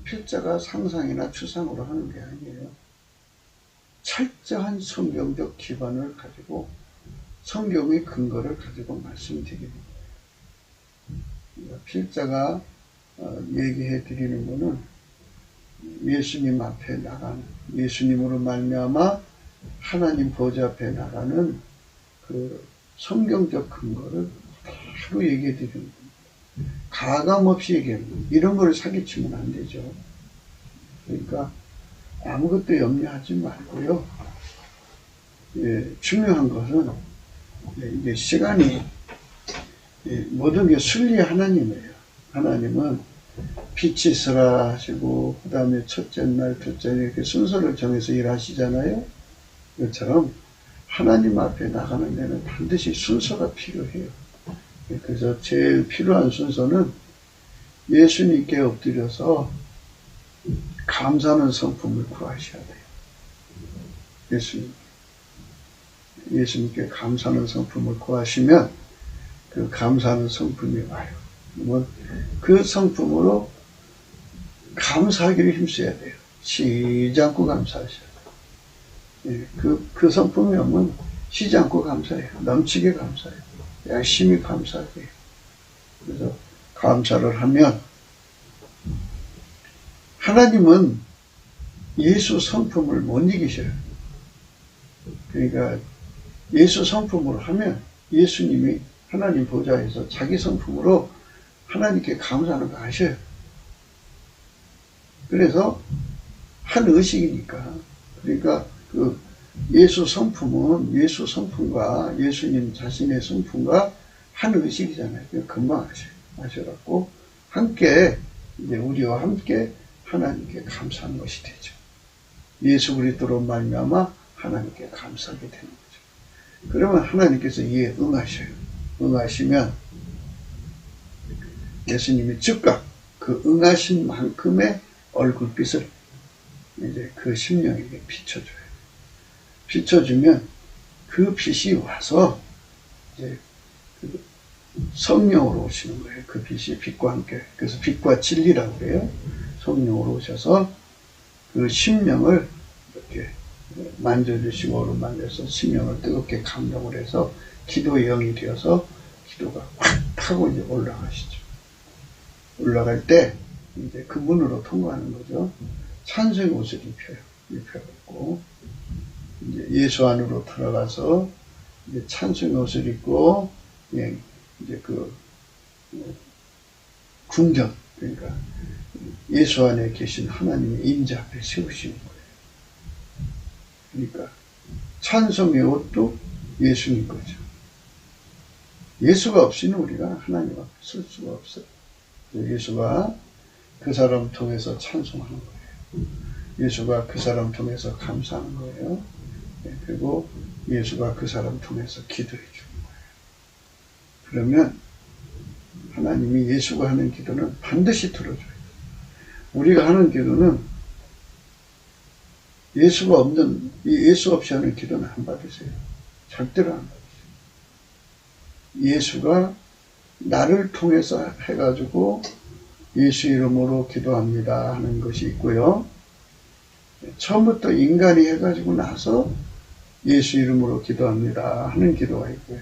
[SPEAKER 1] 필자가 상상이나 추상으로 하는 게 아니에요. 철저한 성경적 기반을 가지고 성경의 근거를 가지고 말씀드립니다. 필자가 얘기해 드리는 거는 예수님 앞에 나가는, 예수님으로 말미암아 하나님 보좌 앞에 나가는 그 성경적 근거를 바로 얘기해 드리는 겁니다. 가감 없이 얘기하는 겁니다. 이런 걸 사기치면 안 되죠. 그러니까 아무것도 염려하지 말고요. 중요한 것은 이게 시간이 모든 게 순리 하나님이에요. 하나님은 빛이 있으라 하시고 그 다음에 첫째 날, 둘째 날 이렇게 순서를 정해서 일하시잖아요. 이것처럼 하나님 앞에 나가는 데는 반드시 순서가 필요해요. 그래서 제일 필요한 순서는 예수님께 엎드려서 감사하는 성품을 구하셔야 돼요. 예수님께 감사하는 성품을 구하시면 그 감사하는 성품이 와요. 그러면 그 성품으로 감사하기를 힘써야 돼요. 쉬지 않고 감사하셔야 돼요. 그 성품이 오면 쉬지 않고 감사해요. 넘치게 감사해요. 열심히 감사해요. 그래서 감사를 하면 하나님은 예수 성품을 못 이기셔요. 그러니까 예수 성품으로 하면 예수님이 하나님 보좌에서 자기 성품으로 하나님께 감사하는 거 아셔요. 그래서 한 의식이니까. 그러니까 그 예수 성품은 예수 성품과 예수님 자신의 성품과 한 의식이잖아요. 금방 아셔갖고 함께 이제 우리와 함께 하나님께 감사하는 것이 되죠. 예수 그리스도로 말미암아 하나님께 감사하게 되는 거죠. 그러면 하나님께서 이에 응하셔요. 응하시면 예수님이 즉각 그 응하신 만큼의 얼굴빛을 이제 그 심령에게 비춰줘요. 비춰주면 그 빛이 와서 이제 그 성령으로 오시는 거예요. 그 빛이 빛과 함께. 그래서 빛과 진리라고 해요. 성령으로 오셔서 그 심령을 이렇게 만져주시고 오른만져서 심령을 뜨겁게 감동을 해서 기도의 영이 되어서 기도가 확 하고 이제 올라가시죠. 올라갈 때 이제 그 문으로 통과하는 거죠. 찬송의 옷을 입혀갖고 이제 예수 안으로 들어가서 이제 찬송의 옷을 입고 이제 그 궁전, 그러니까 예수 안에 계신 하나님의 임재 앞에 세우시는 거예요. 그러니까 찬송의 옷도 예수님 거죠. 예수가 없이는 우리가 하나님 앞에 설 수가 없어요. 예수가 그 사람 통해서 찬송하는 거예요. 예수가 그 사람 통해서 감사하는 거예요. 그리고 예수가 그 사람 통해서 기도해 주는 거예요. 그러면 하나님이 예수가 하는 기도는 반드시 들어줘요. 우리가 하는 기도는 예수 없이 하는 기도는 안 받으세요. 절대로 안 받으세요. 예수가 나를 통해서 해가지고 예수 이름으로 기도합니다 하는 것이 있고요. 처음부터 인간이 해가지고 나서 예수 이름으로 기도합니다 하는 기도가 있고요.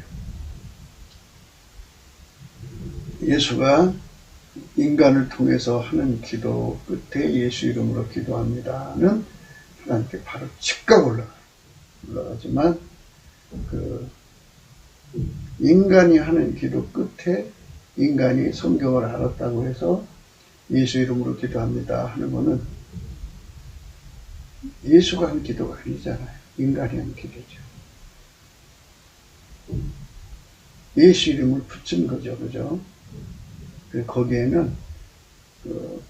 [SPEAKER 1] 예수가 인간을 통해서 하는 기도 끝에 예수 이름으로 기도합니다는 하나님께 바로 즉각 올라가지만 그 인간이 하는 기도 끝에 인간이 성경을 알았다고 해서 예수 이름으로 기도합니다 하는 것은 예수가 한 기도가 아니잖아요. 인간이 한 기도죠. 예수 이름을 붙인 거죠. 그죠? 거기에는 그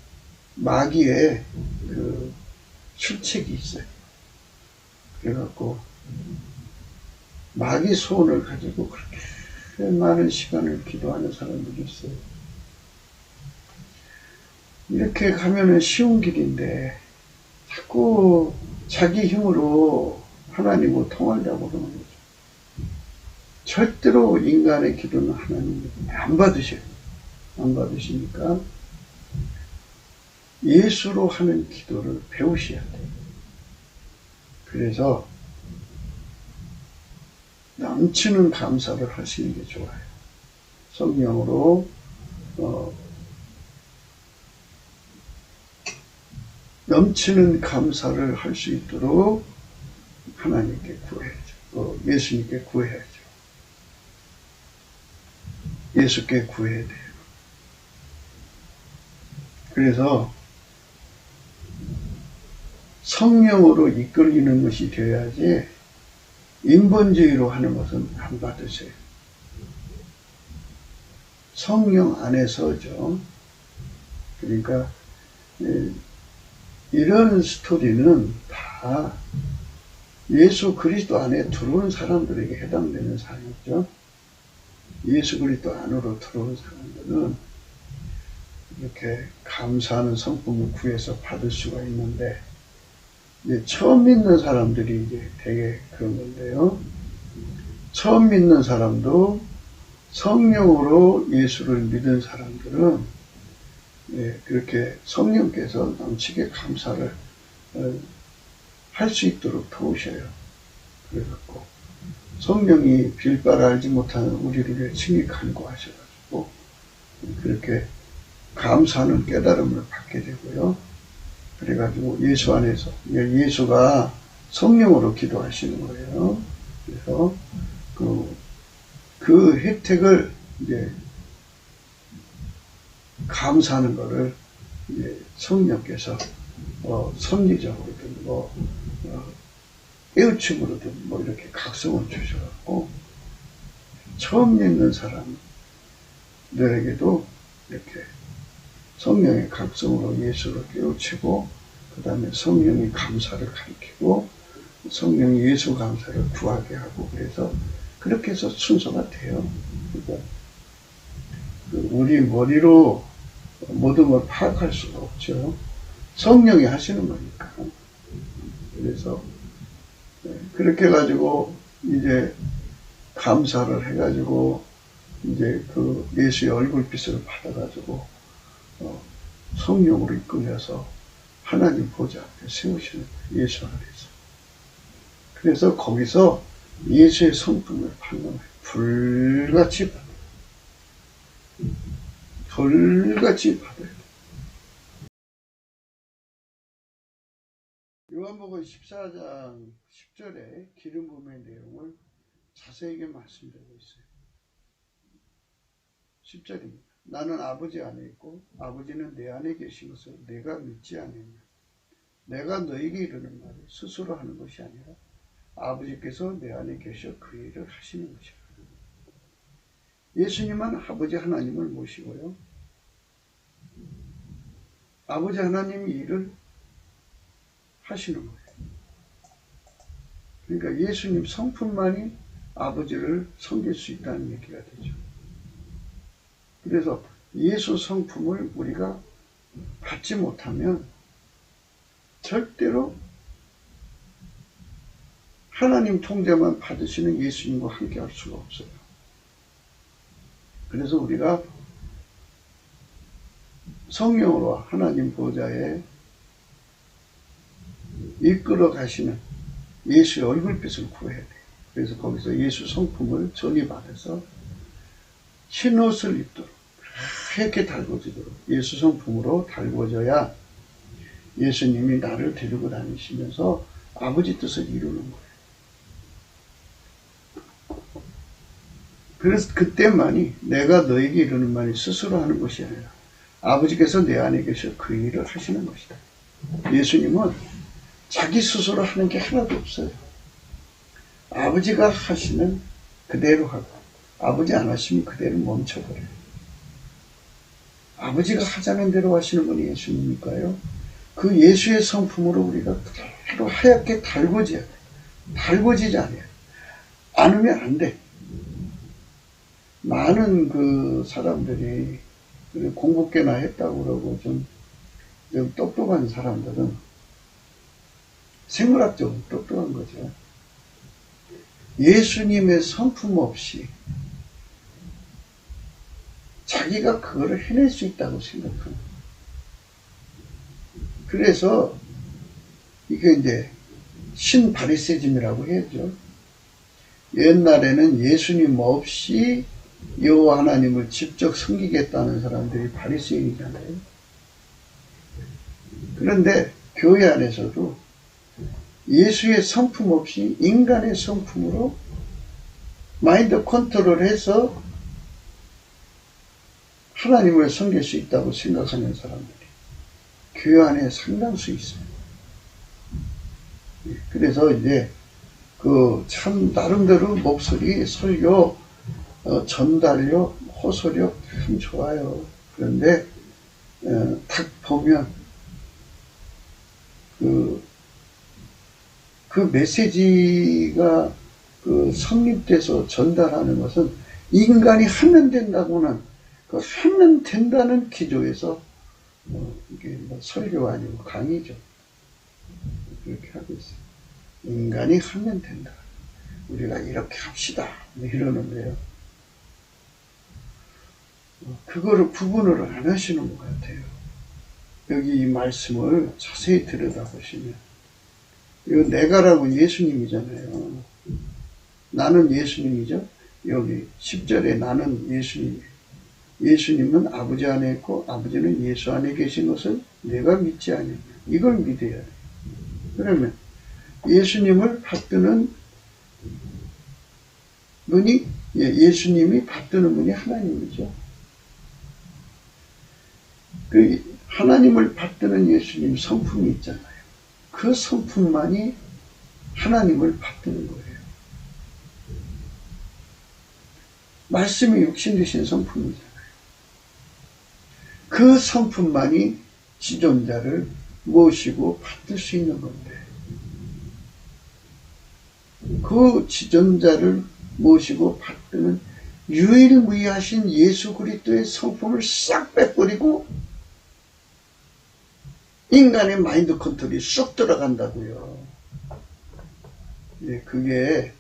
[SPEAKER 1] 마귀의 그 출첵이 있어요. 그래갖고 마귀 소원을 가지고 그렇게 많은 시간을 기도하는 사람들이 있어요. 이렇게 가면은 쉬운 길인데 자꾸 자기 힘으로 하나님과 통하려고 그러는 거죠. 절대로 인간의 기도는 하나님이 안 받으셔요. 안 받으시니까 예수로 하는 기도를 배우셔야 돼요. 그래서 넘치는 감사를 하시는 게 좋아요. 성령으로 넘치는 감사를 할 수 있도록 하나님께 구해야죠. 예수님께 구해야죠. 예수께 구해야 돼요. 그래서 성령으로 이끌리는 것이 되어야지 인본주의로 하는 것은 안 받으세요. 성령 안에서죠. 그러니까 이런 스토리는 다 예수 그리스도 안에 들어온 사람들에게 해당되는 사항이죠. 예수 그리스도 안으로 들어온 사람들은 이렇게 감사하는 성품을 구해서 받을 수가 있는데, 이제 처음 믿는 사람들이 이제 되게 그런 건데요. 처음 믿는 사람도 성령으로 예수를 믿은 사람들은 그렇게 성령께서 넘치게 감사를 할 수 있도록 도우셔요. 그래갖고 성령이 빌바를 알지 못하는 우리를 친히 간구하셔가지고 그렇게 감사하는 깨달음을 받게 되고요. 그래가지고 예수 안에서 예수가 성령으로 기도하시는 거예요. 그래서 그 혜택을 이제 감사하는 거를 이제 성령께서 섭리적으로든 깨우침으로든 이렇게 각성을 주셔갖고 처음 믿는 사람들에게도 이렇게 성령의 각성으로 예수를 깨우치고, 그 다음에 성령이 감사를 가르치고 성령이 예수 감사를 구하게 하고, 그래서 그렇게 해서 순서가 돼요. 그러니까 우리 머리로 모든 걸 파악할 수가 없죠. 성령이 하시는 거니까. 그래서 그렇게 해가지고 이제 감사를 해가지고 이제 그 예수의 얼굴빛을 받아가지고 성령으로 이끌려서 하나님 보좌 앞에 세우시는 거예요. 예수 안에서. 그래서 거기서 예수의 성품을 받는 거예요. 불같이 받아요. 불같이 받아요. 요한복음 14장 10절에 기름 부음의 내용을 자세하게 말씀드리고 있어요. 10절입니다. 나는 아버지 안에 있고 아버지는 내 안에 계신 것을 내가 믿지 않느냐. 내가 너에게 이르는 말을 스스로 하는 것이 아니라 아버지께서 내 안에 계셔 그 일을 하시는 것이라. 예수님은 아버지 하나님을 모시고요. 아버지 하나님이 일을 하시는 거예요. 그러니까 예수님 성품만이 아버지를 섬길 수 있다는 얘기가 되죠. 그래서 예수 성품을 우리가 받지 못하면 절대로 하나님 통제만 받으시는 예수님과 함께 할 수가 없어요. 그래서 우리가 성령으로 하나님 보좌에 이끌어 가시는 예수의 얼굴빛을 구해야 돼요. 그래서 거기서 예수 성품을 전이받아서 흰 옷을 입도록 하얗게 달궈지도록 예수 성품으로 달궈져야 예수님이 나를 데리고 다니시면서 아버지 뜻을 이루는 거예요. 그래서 그때만이 내가 너에게 이루는 말이 스스로 하는 것이 아니라 아버지께서 내 안에 계셔 그 일을 하시는 것이다. 예수님은 자기 스스로 하는 게 하나도 없어요. 아버지가 하시면 그대로 하고 아버지 안 하시면 그대로 멈춰버려요. 아버지가 하자는 대로 하시는 분이 예수님이니까요. 그 예수의 성품으로 우리가 그대로 하얗게 달궈져야 돼. 달궈지지 않으면 안 돼. 많은 그 사람들이 공부 꽤나 했다고 그러고 좀 똑똑한 사람들은 생물학적으로 똑똑한 거죠. 예수님의 성품 없이 자기가 그거를 해낼 수 있다고 생각합니다. 그래서 이게 이제 신바리새즘이라고 해야죠. 옛날에는 예수님 없이 여호와 하나님을 직접 섬기겠다는 사람들이 바리새인이잖아요. 그런데 교회 안에서도 예수의 성품 없이 인간의 성품으로 마인드 컨트롤해서 하나님을 섬길 수 있다고 생각하는 사람들이 교회 안에 상당수 있어요. 그래서 이제 참 나름대로 목소리, 설교, 전달력, 호소력 참 좋아요. 그런데 딱 보면 그 메시지가 성립돼서 전달하는 것은 인간이 하면 된다고는 하면 된다는 기조에서 이게 설교가 아니고 강의죠. 그렇게 하고 있어요. 인간이 하면 된다. 우리가 이렇게 합시다. 이러는데요. 그거를 구분을 안 하시는 것 같아요. 여기 이 말씀을 자세히 들여다보시면 이거 내가라고 예수님이잖아요. 나는 예수님이죠. 여기 10절에 나는 예수님이에요. 예수님은 아버지 안에 있고 아버지는 예수 안에 계신 것을 내가 믿지 않아요. 이걸 믿어야 돼요. 그러면 예수님을 받드는 분이 예수님이 받드는 분이 하나님이죠. 그 하나님을 받드는 예수님 성품이 있잖아요. 그 성품만이 하나님을 받드는 거예요. 말씀이 육신 되신 성품이잖아요. 그 성품만이 지존자를 모시고 받을 수 있는 건데 그 지존자를 모시고 받드는 유일무이하신 예수 그리스도의 성품을 싹 빼버리고 인간의 마인드 컨트롤이 쏙 들어간다고요. 그게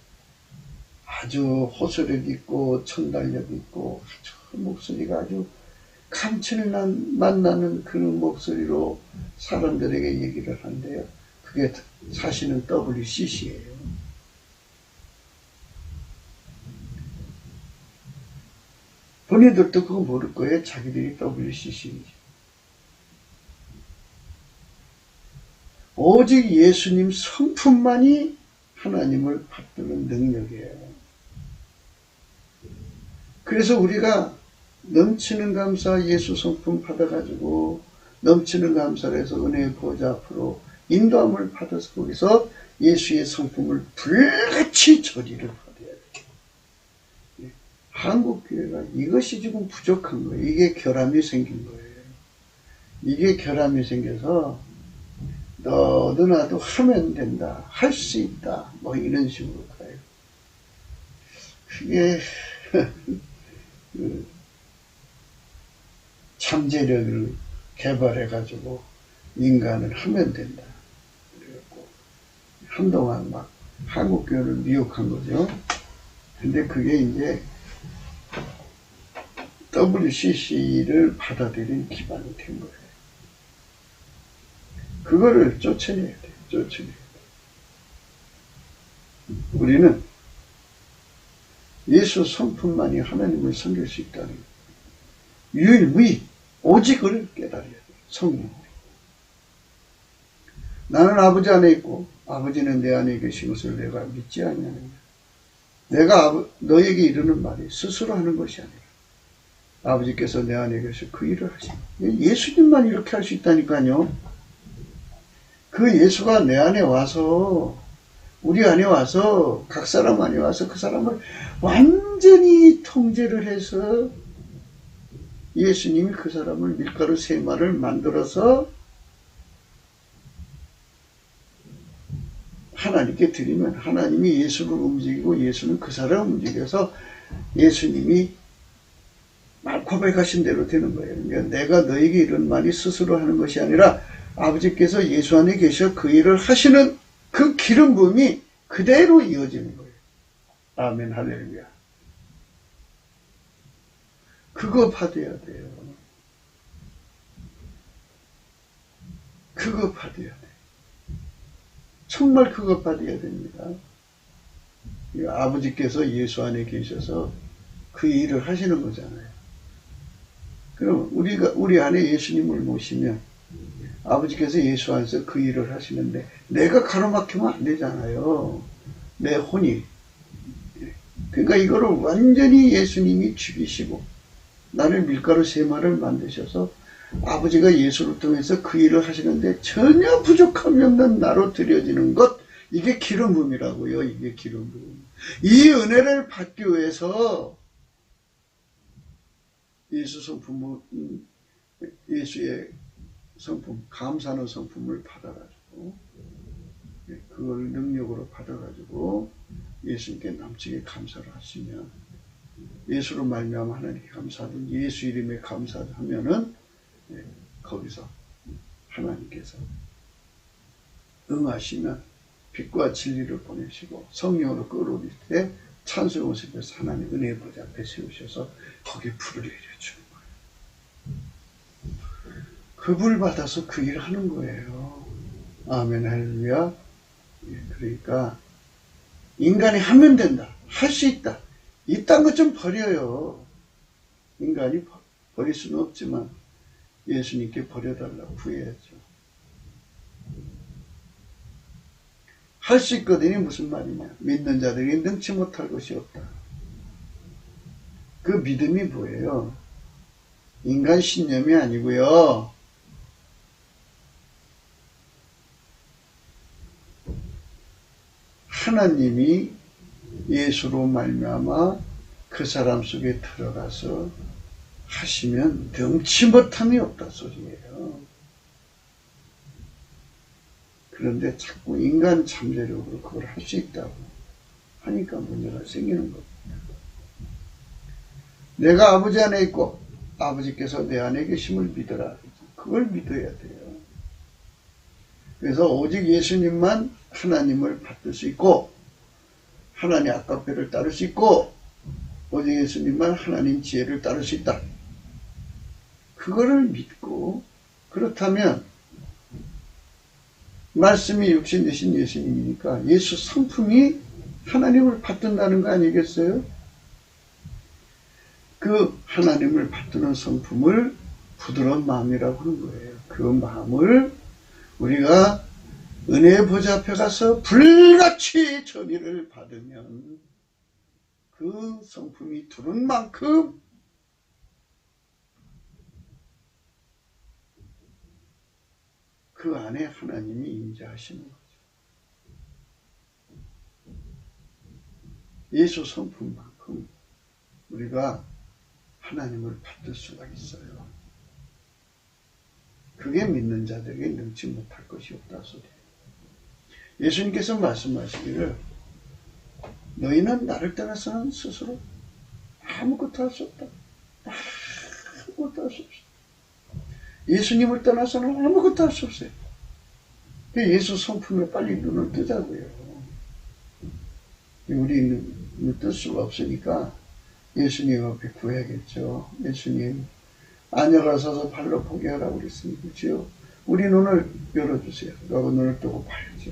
[SPEAKER 1] 아주 호소력 있고 전달력 있고 아주 목소리가 아주 감칠맛 나는 그런 목소리로 사람들에게 얘기를 한대요. 그게 사실은 WCC예요. 본인들도 그거 모를 거예요. 자기들이 WCC인지. 오직 예수님 성품만이 하나님을 받드는 능력이에요. 그래서 우리가 넘치는 감사 예수 성품 받아가지고 넘치는 감사를 해서 은혜의 보좌 앞으로 인도함을 받아서 거기서 예수의 성품을 불같이 처리를 받아야 돼요. 한국교회가 이것이 지금 부족한 거예요. 이게 결함이 생긴 거예요. 이게 결함이 생겨서 너도 나도 하면 된다. 할 수 있다. 뭐 이런 식으로 가요. 그게 잠재력을 개발해가지고 인간을 하면 된다. 그래갖고 한동안 막 한국교회를 미혹한 거죠. 근데 그게 이제 WCC를 받아들인 기반이 된 거예요. 그거를 쫓아내야 돼요. 쫓아내야 돼요. 우리는 예수 성품만이 하나님을 섬길 수 있다는 유일무이 오직을 깨달아야 돼요. 성령. 나는 아버지 안에 있고 아버지는 내 안에 계신 것을 내가 믿지 않냐느냐. 내가 너에게 이르는 말이 스스로 하는 것이 아니라 아버지께서 내 안에 계셔 그 일을 하시는 예수님만 이렇게 할 수 있다니까요. 그 예수가 내 안에 와서 우리 안에 와서 각 사람 안에 와서 그 사람을 완전히 통제를 해서 예수님이 그 사람을 밀가루 세마를 만들어서 하나님께 드리면 하나님이 예수를 움직이고 예수는 그 사람을 움직여서 예수님이 말 고백하신 대로 되는 거예요. 그러니까 내가 너에게 이런 말이 스스로 하는 것이 아니라 아버지께서 예수 안에 계셔 그 일을 하시는 그 기름 부음이 그대로 이어지는 거예요. 아멘 할렐루야. 그거 받아야 돼요. 그거 받아야 돼요. 정말 그거 받아야 됩니다. 아버지께서 예수 안에 계셔서 그 일을 하시는 거잖아요. 그럼 우리 안에 예수님을 모시면 아버지께서 예수 안에서 그 일을 하시는데 내가 가로막히면 안 되잖아요. 내 혼이. 그러니까 이거를 완전히 예수님이 죽이시고 나를 밀가루 세마를 만드셔서 아버지가 예수를 통해서 그 일을 하시는데 전혀 부족함이 없는 나로 드려지는 것, 이게 기름 부음이라고요. 이게 기름 부음. 이 은혜를 받기 위해서 예수의 성품, 감사하는 성품을 받아가지고 그걸 능력으로 받아가지고 예수님께 남치게 감사를 하시면, 예수로 말미암아 하나님께 감사하든 예수 이름에 감사하면은 거기서 하나님께서 응하시면 빛과 진리를 보내시고 성령으로 끌어올릴 때 찬송의 모습에서 하나님 은혜의 보좌 앞에 세우셔서 거기에 불을 내려주는 거예요. 그 불 받아서 그 일을 하는 거예요. 아멘, 할렐루야. 그러니까 인간이 하면 된다, 할 수 있다, 이딴 것 좀 버려요. 인간이 버릴 수는 없지만 예수님께 버려달라고 구해야죠. 할 수 있거든요. 무슨 말이냐. 믿는 자들이 능치 못할 것이 없다. 그 믿음이 뭐예요? 인간 신념이 아니고요. 하나님이 예수로 말미암아 그 사람 속에 들어가서 하시면 능치 못함이 없다 소리예요. 그런데 자꾸 인간 잠재력으로 그걸 할 수 있다고 하니까 문제가 생기는 겁니다. 내가 아버지 안에 있고 아버지께서 내 안에 계심을 믿어라. 그걸 믿어야 돼요. 그래서 오직 예수님만 하나님을 받을 수 있고 하나님 아까페를 따를 수 있고 오직 예수님만 하나님 지혜를 따를 수 있다. 그거를 믿고, 그렇다면 말씀이 육신 되신 예수님이니까 예수 성품이 하나님을 받든다는 거 아니겠어요? 그 하나님을 받드는 성품을 부드러운 마음이라고 하는 거예요. 그 마음을 우리가 은혜의 보좌 앞에 가서 불같이 전의를 받으면 그 성품이 두른 만큼 그 안에 하나님이 임재하시는 거죠. 예수 성품만큼 우리가 하나님을 받을 수가 있어요. 그게 믿는 자들에게 능치 못할 것이 없다 소리예요. 예수님께서 말씀하시기를 너희는 나를 떠나서는 스스로 아무것도 할 수 없다. 아무것도 할 수 없어. 예수님을 떠나서는 아무것도 할 수 없어요. 예수 성품에 빨리 눈을 뜨자고요. 우리는 눈을 뜰 수가 없으니까 예수님 앞에 구해야겠죠. 예수님, 안녕을 서서 발로 포기하라고 그랬으니, 그렇죠? 우리 눈을 열어주세요. 라고 눈을 뜨고 봐야죠.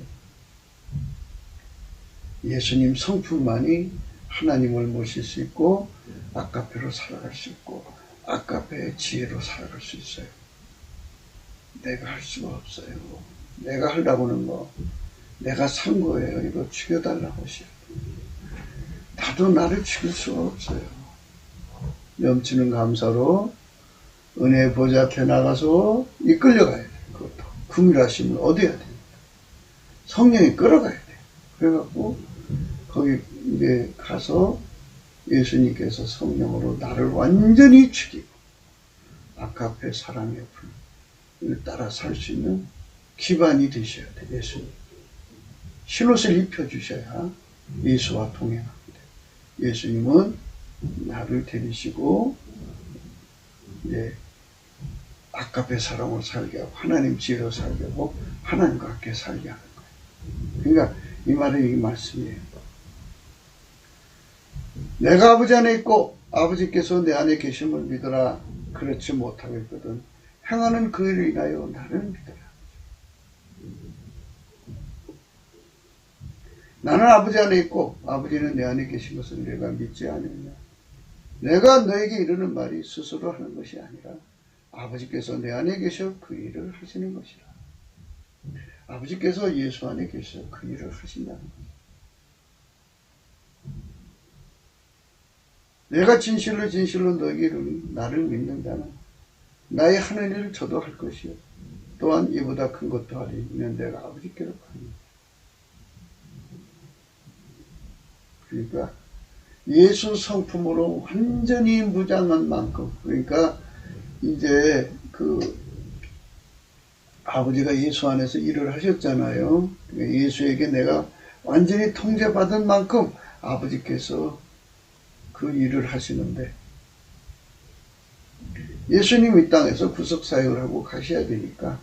[SPEAKER 1] 예수님 성품만이 하나님을 모실 수 있고 아까페로 살아갈 수 있고 아까페의 지혜로 살아갈 수 있어요. 내가 할 수가 없어요. 내가 하려고 하는 거 내가 산 거예요. 이거 죽여달라고 하시요. 나도 나를 죽일 수가 없어요. 넘치는 감사로 은혜의 보좌 앞에 나가서 이끌려가야 돼요. 그것도 긍휼하심을 얻어야 됩니다. 성령이 끌어가야 돼요. 그래갖고 거기 이제 가서 예수님께서 성령으로 나를 완전히 죽이고 아까페 사랑의 불을 따라 살 수 있는 기반이 되셔야 돼요. 예수님. 흰옷을 입혀주셔야 예수와 동행합니다. 예수님은 나를 데리시고 이제 아까페 사랑으로 살게 하고 하나님 지혜로 살게 하고 하나님과 함께 살게 하는 거예요. 그러니까 이 말은 이 말씀이에요. 내가 아버지 안에 있고 아버지께서 내 안에 계심을 믿어라. 그렇지 못하겠거든 행하는 그 일을 인하여 나를 믿어라. 나는 아버지 안에 있고 아버지는 내 안에 계신 것을 내가 믿지 않느냐. 내가 너에게 이르는 말이 스스로 하는 것이 아니라 아버지께서 내 안에 계셔 그 일을 하시는 것이라. 아버지께서 예수 안에 계셔 그 일을 하신다는 거예요. 내가 진실로 너희를 나를 믿는다면 나의 하는 일을 저도 할 것이요 또한 이보다 큰 것도 하리. 이는 내가 아버지께로 가니. 그러니까 예수 성품으로 완전히 무장한 만큼, 그러니까 이제 아버지가 예수 안에서 일을 하셨잖아요. 예수에게 내가 완전히 통제받은 만큼 아버지께서 그 일을 하시는데, 예수님 이 땅에서 구속사역을 하고 가셔야 되니까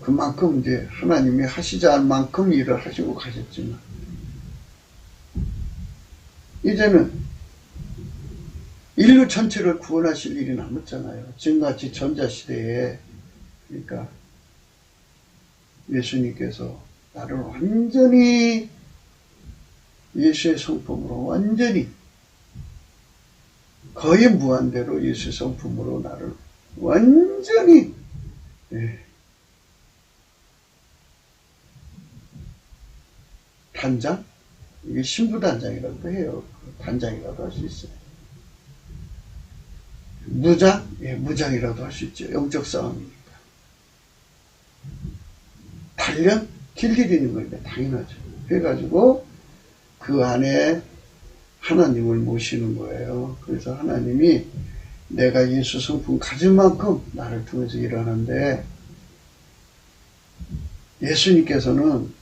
[SPEAKER 1] 그만큼 이제 하나님이 하시자 할 만큼 일을 하시고 가셨지만, 이제는 인류 전체를 구원하실 일이 남았잖아요. 지금같이 전자시대에. 그러니까 예수님께서 나를 완전히 예수의 성품으로 완전히 거의 무한대로 예수의 성품으로 나를 완전히 단장? 이게 신부단장이라고 해요. 단장이라도 할 수 있어요. 무장? 예, 무장이라도 할 수 있죠. 영적 싸움이니까. 단련? 길들이는 거니까 당연하죠. 해가지고 그 안에 하나님을 모시는 거예요. 그래서 하나님이 내가 예수 성품 가진 만큼 나를 통해서 일하는데, 예수님께서는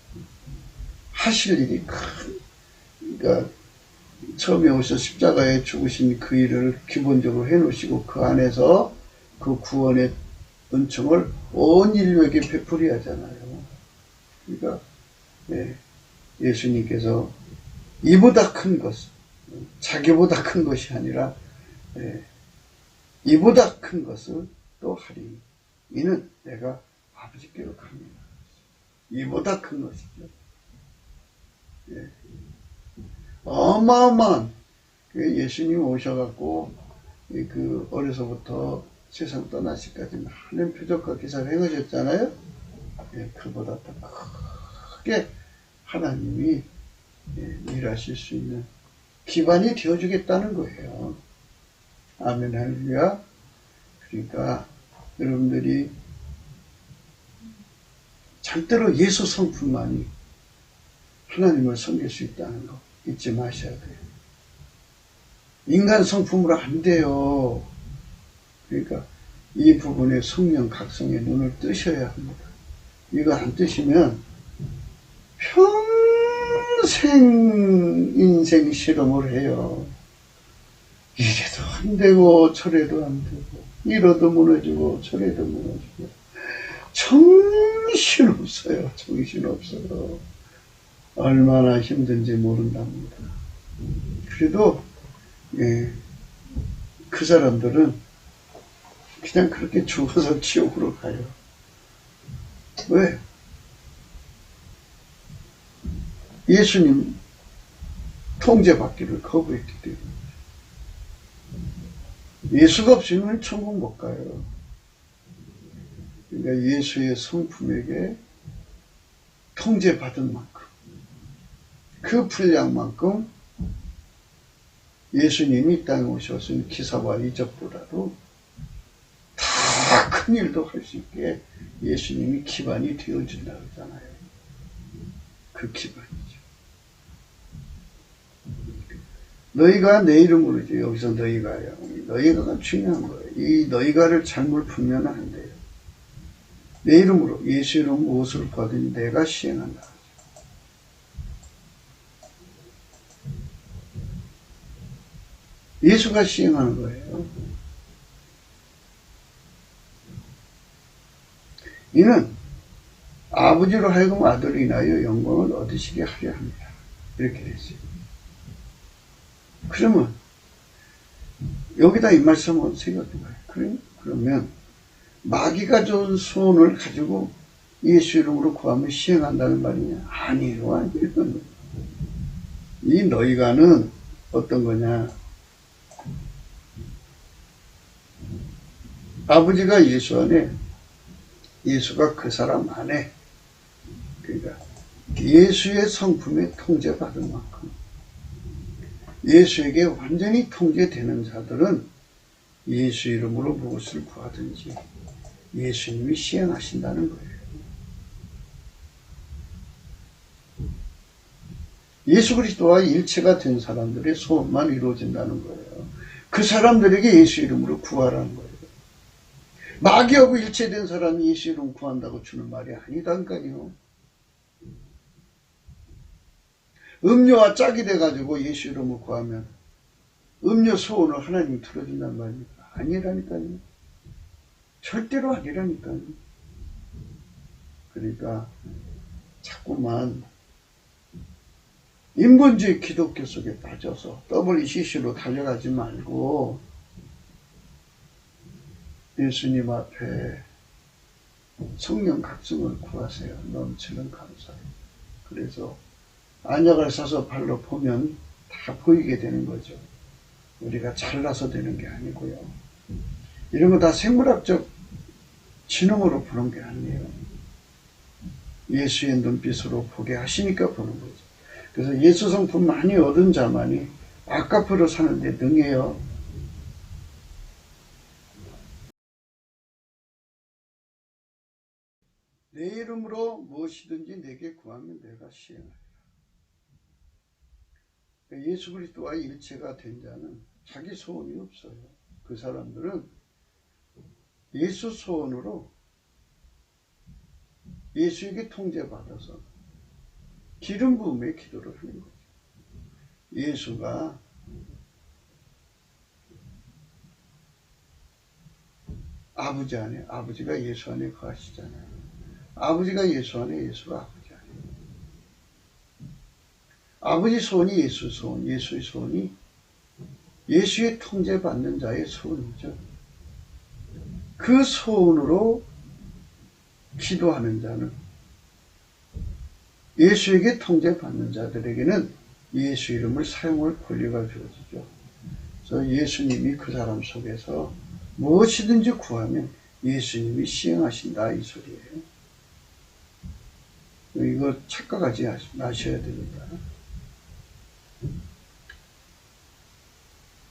[SPEAKER 1] 하실 일이 그러니까 처음에 오셔 십자가에 죽으신 그 일을 기본적으로 해놓으시고 그 안에서 그 구원의 은총을 온 인류에게 베풀이 하잖아요. 그러니까 예수님께서 이보다 큰 것, 자기보다 큰 것이 아니라 이보다 큰 것을 또 하리. 이는 내가 아버지께로 갑니다. 이보다 큰 것이죠. 어마어마한 예수님 오셔갖고 어려서부터 세상 떠나시까지 많은 표적과 기사를 행하셨잖아요. 그보다 더 크게 하나님이 일하실 수 있는 기반이 되어주겠다는 거예요. 아멘, 할렐루야. 그러니까 여러분들이 절대로 예수 성품만이 하나님을 섬길 수 있다는 거 잊지 마셔야 돼요. 인간 성품으로 안 돼요. 그러니까 이 부분에 성령 각성의 눈을 뜨셔야 합니다. 이거 안 뜨시면 평생 인생 실험을 해요. 이래도 안 되고 저래도 안 되고 이러도 무너지고 저래도 무너지고 정신없어요. 정신없어요. 얼마나 힘든지 모른답니다. 그래도 그 사람들은 그냥 그렇게 죽어서 지옥으로 가요. 왜? 예수님 통제받기를 거부했기 때문에. 예수가 없으면 천국 못 가요. 그러니까 예수의 성품에게 통제받은 만큼, 그 분량만큼 예수님이 이 땅에 오셨으니 기사와 이적보다도 다 큰 일도 할 수 있게 예수님이 기반이 되어준다고 하잖아요. 그 기반이죠. 너희가 내 이름으로죠. 여기서 너희가요. 너희가가 중요한 거예요. 이 너희가를 잘못 풀면 안 돼요. 내 이름으로 예수 이름 무엇을 받으니 내가 시행한다. 예수가 시행하는 거예요. 이는 아버지로 하여금 아들로 인하여 영광을 얻으시게 하려 합니다. 이렇게 됐어요. 그러면 여기다 이 말씀을 새겨둔 거예요. 그러면 마귀가 준 소원을 가지고 예수 이름으로 구하면 시행한다는 말이냐? 아니에요. 아니에요. 이 너희가는 어떤 거냐? 아버지가 예수 안에, 예수가 그 사람 안에, 그러니까 예수의 성품에 통제받은 만큼 예수에게 완전히 통제되는 자들은 예수 이름으로 무엇을 구하든지 예수님이 시행하신다는 거예요. 예수 그리스도와 일체가 된 사람들의 소원만 이루어진다는 거예요. 그 사람들에게 예수 이름으로 구하라는 거예요. 마귀하고 일체된 사람이 예수 이름 구한다고 주는 말이 아니다니까요. 음료와 짝이 돼가지고 예수 이름을 구하면 음료 소원을 하나님이 들어준단 말입니까? 아니라니까요. 절대로 아니라니까요. 그러니까 자꾸만 인본주의 기독교 속에 빠져서 WCC로 달려가지 말고 예수님 앞에 성령 각성을 구하세요. 넘치는 감사에. 그래서 안약을 사서 발로 보면 다 보이게 되는 거죠. 우리가 잘나서 되는 게 아니고요. 이런 거 다 생물학적 지능으로 보는 게 아니에요. 예수의 눈빛으로 보게 하시니까 보는 거죠. 그래서 예수 성품 많이 얻은 자만이 아까포로 사는데 능해요. 내 이름으로 무엇이든지 내게 구하면 내가 시행하리라. 예수 그리스도와 일체가 된 자는 자기 소원이 없어요. 그 사람들은 예수 소원으로 예수에게 통제받아서 기름 부음의 기도를 하는 거죠. 예수가 아버지 안에, 아버지가 예수 안에 거하시잖아요. 아버지가 예수 안에, 예수가 아버지 안에. 아버지 소원이 예수 소원, 예수의 소원이 예수의 통제받는 자의 소원이죠. 그 소원으로 기도하는 자는 예수에게 통제받는 자들에게는 예수 이름을 사용할 권리가 주어지죠. 그래서 예수님이 그 사람 속에서 무엇이든지 구하면 예수님이 시행하신다 이 소리예요. 이거 착각하지 마셔야 됩니다.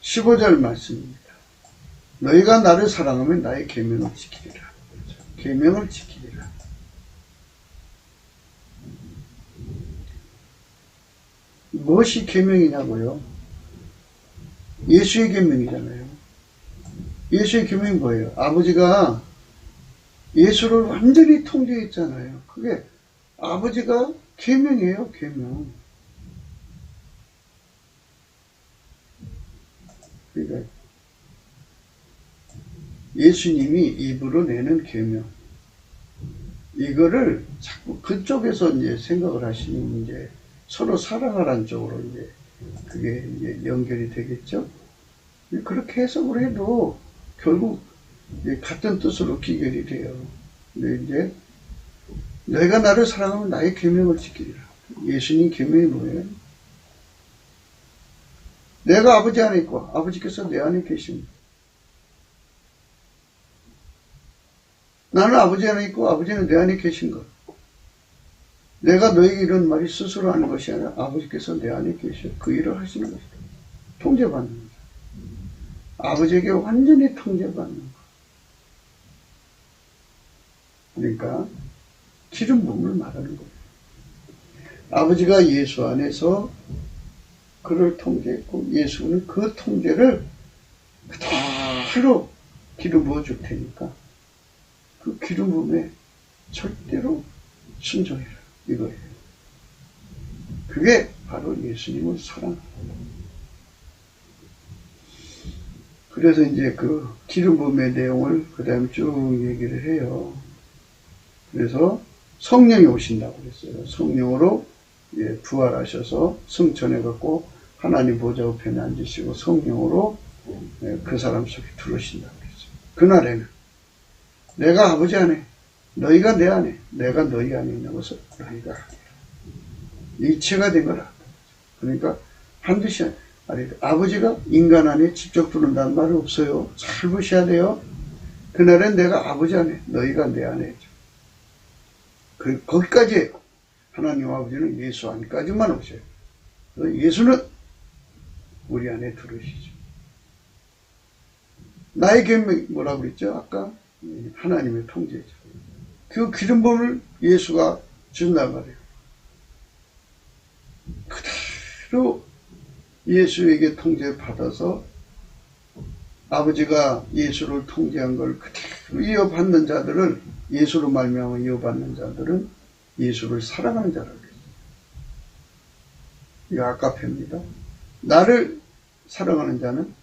[SPEAKER 1] 15절 말씀입니다. 너희가 나를 사랑하면 나의 계명을 지키리라. 계명을 지키리라. 무엇이 계명이냐고요? 예수의 계명이잖아요. 예수의 계명이 뭐예요? 아버지가 예수를 완전히 통제했잖아요. 그게 아버지가 계명이에요. 계명. 그러니까 예수님이 입으로 내는 계명. 이거를 자꾸 그쪽에서 이제 생각을 하시는 이제 서로 사랑하라는 쪽으로 이제 그게 이제 연결이 되겠죠. 그렇게 해석을 해도 결국 같은 뜻으로 귀결이 돼요. 근데 이제 너희가 나를 사랑하면 나의 계명을 지키리라. 예수님 계명이 뭐예요? 내가 아버지 안에 있고 아버지께서 내 안에 계십니다. 나는 아버지 안에 있고 아버지는 내 안에 계신 것. 내가 너에게 이런 말이 스스로 하는 것이 아니라 아버지께서 내 안에 계셔 그 일을 하시는 것이다. 통제받는 것. 아버지에게 완전히 통제받는 것. 그러니까 기름 부음을 말하는 거예요. 아버지가 예수 안에서 그를 통제했고 예수는 그 통제를 그대로 기름 부어줄 테니까 그 기름 부음에 절대로 순종해라. 이거예요. 그게 바로 예수님을 사랑하는 거예요. 그래서 이제 그 기름 부음의 내용을 그 다음에 쭉 얘기를 해요. 그래서 성령이 오신다고 그랬어요. 성령으로 부활하셔서 승천해갖고 하나님 보좌 우편에 앉으시고 성령으로 그 사람 속에 들어오신다고 그랬어요. 그날에는 내가 아버지 안에, 너희가 내 안에, 내가 너희 안에 있는 것을 너희가 일체가 된 거라. 그러니까 반드시 아버지가 인간 안에 직접 들어온다는 말은 없어요. 잘 보셔야 돼요. 그날은 내가 아버지 안에, 너희가 내 안에 있죠. 거기까지 하나님 아버지는 예수 안까지만 오셔요. 예수는 우리 안에 들으시죠. 나의 계명이 뭐라고 그랬죠? 아까 하나님의 통제죠. 그 기름 부음을 예수가 준단 말이에요. 그대로 예수에게 통제를 받아서 아버지가 예수를 통제한 걸 그대로 이어받는 자들을, 예수로 말미암아 이어받는 자들은 예수를 사랑하는 자라고 했어요. 이거 아까페입니다. 나를 사랑하는 자는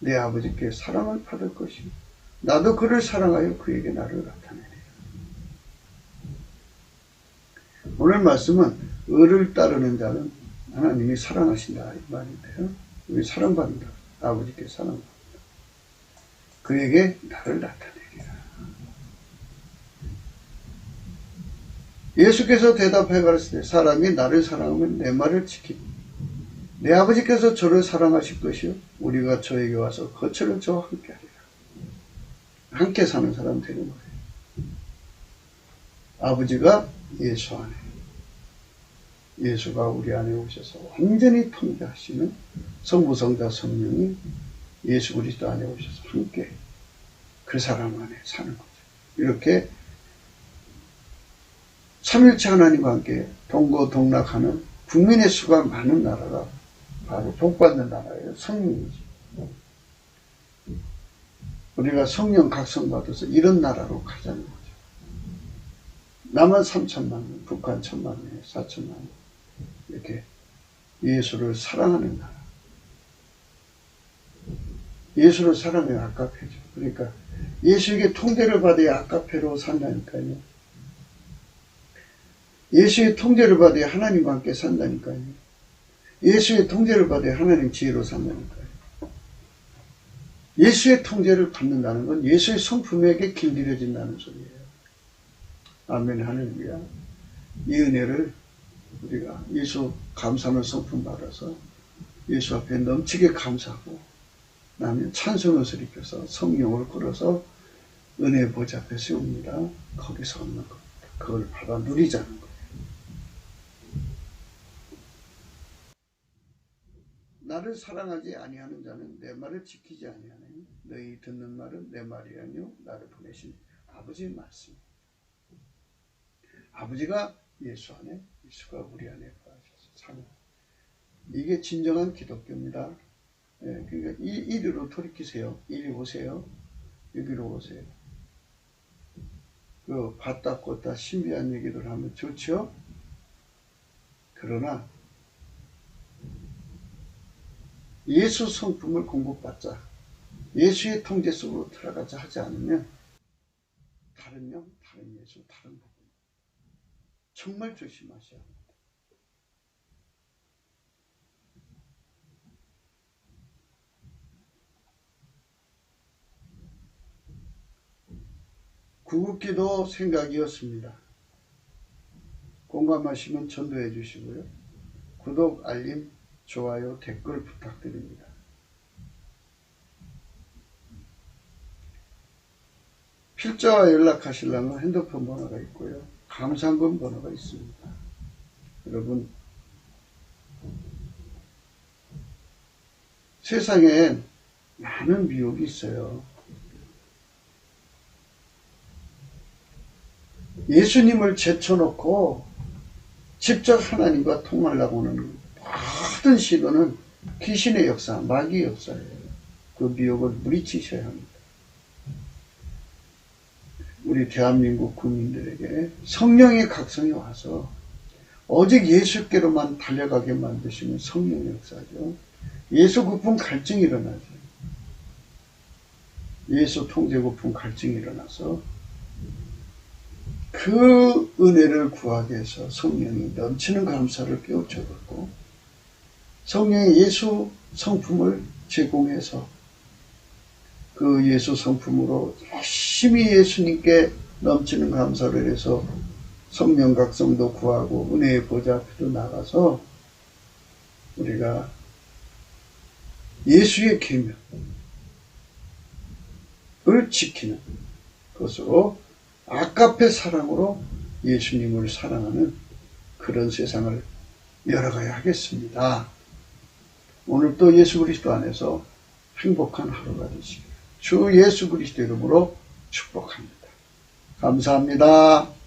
[SPEAKER 1] 내 아버지께 사랑을 받을 것이고 나도 그를 사랑하여 그에게 나를 나타내리라. 오늘 말씀은 의를 따르는 자는 하나님이 사랑하신다 이 말인데요. 우리 사랑받는다. 아버지께 사랑받는다. 그에게 나를 나타내리라. 예수께서 대답해 가르치되 사람이 나를 사랑하면 내 말을 지키고 내 아버지께서 저를 사랑하실 것이요 우리가 저에게 와서 거처를 저와 함께 하리라. 함께 사는 사람 되는 거예요. 아버지가 예수 안에, 예수가 우리 안에 오셔서 완전히 통제하시는 성부, 성자, 성령이 예수 그리스도 안에 오셔서 함께 그 사람 안에 사는 거죠. 이렇게 삼일체 하나님과 함께 동거동락하는 국민의 수가 많은 나라가 바로 복받는 나라예요. 성령이지. 우리가 성령 각성받아서 이런 나라로 가자는 거죠. 남한 3천만 명, 북한 1,000만 명, 4천만 명, 이렇게 예수를 사랑하는 나라. 예수를 사랑해야 아까페죠. 그러니까 예수에게 통제를 받아야 아까페로 산다니까요. 예수의 통제를 받아야 하나님과 함께 산다니까요. 예수의 통제를 받아야 하나님 지혜로 산다니까요. 예수의 통제를 받는다는 건 예수의 성품에게 길들여진다는 소리예요. 아멘, 할렐루야. 이 은혜를 우리가 예수 감사하는 성품 받아서 예수 앞에 넘치게 감사하고 나면 찬송을 일으켜서 성령을 끌어서 은혜 보좌 앞에 세웁니다. 거기서 얻는 겁니다. 그걸 받아 누리자는 거예요. 나를 사랑하지 아니하는 자는 내 말을 지키지 아니하나니 너희 듣는 말은 내 말이 아니요 나를 보내신 아버지의 말씀. 아버지가 예수 안에, 예수가 우리 안에 거하셔서 사는, 이게 진정한 기독교입니다. 예, 그러니까 이리로 돌이키세요. 이리 오세요. 여기로 오세요. 그 봤다 꽂다 신비한 얘기를 하면 좋죠. 그러나 예수 성품을 공급받자, 예수의 통제 속으로 들어가자 하지 않으면 다른 영, 다른 예수, 다른 부분 정말 조심하셔야 합니다. 구급기도 생각이었습니다. 공감하시면 전도해 주시고요. 구독, 알림, 좋아요, 댓글 부탁드립니다. 필자와 연락하시려면 핸드폰 번호가 있고요. 감상금 번호가 있습니다. 여러분, 세상엔 많은 미혹이 있어요. 예수님을 제쳐놓고 직접 하나님과 통하려고 하는 모든 시도는 귀신의 역사, 마귀의 역사예요. 그 미혹을 물리치셔야 합니다. 우리 대한민국 국민들에게 성령의 각성이 와서 오직 예수께로만 달려가게 만드시는 성령의 역사죠. 예수 고품 갈증이 일어나죠. 예수 통제 고품 갈증이 일어나서 그 은혜를 구하기 위해서 성령이 넘치는 감사를 깨우쳐갖고 성령의 예수 성품을 제공해서 그 예수 성품으로 열심히 예수님께 넘치는 감사를 해서 성령 각성도 구하고 은혜의 보좌 앞에도 나가서 우리가 예수의 계명을 지키는 그것으로 아까페 사랑으로 예수님을 사랑하는 그런 세상을 열어가야 하겠습니다. 오늘도 예수 그리스도 안에서 행복한 하루가 되시길 주 예수 그리스도 이름으로 축복합니다. 감사합니다.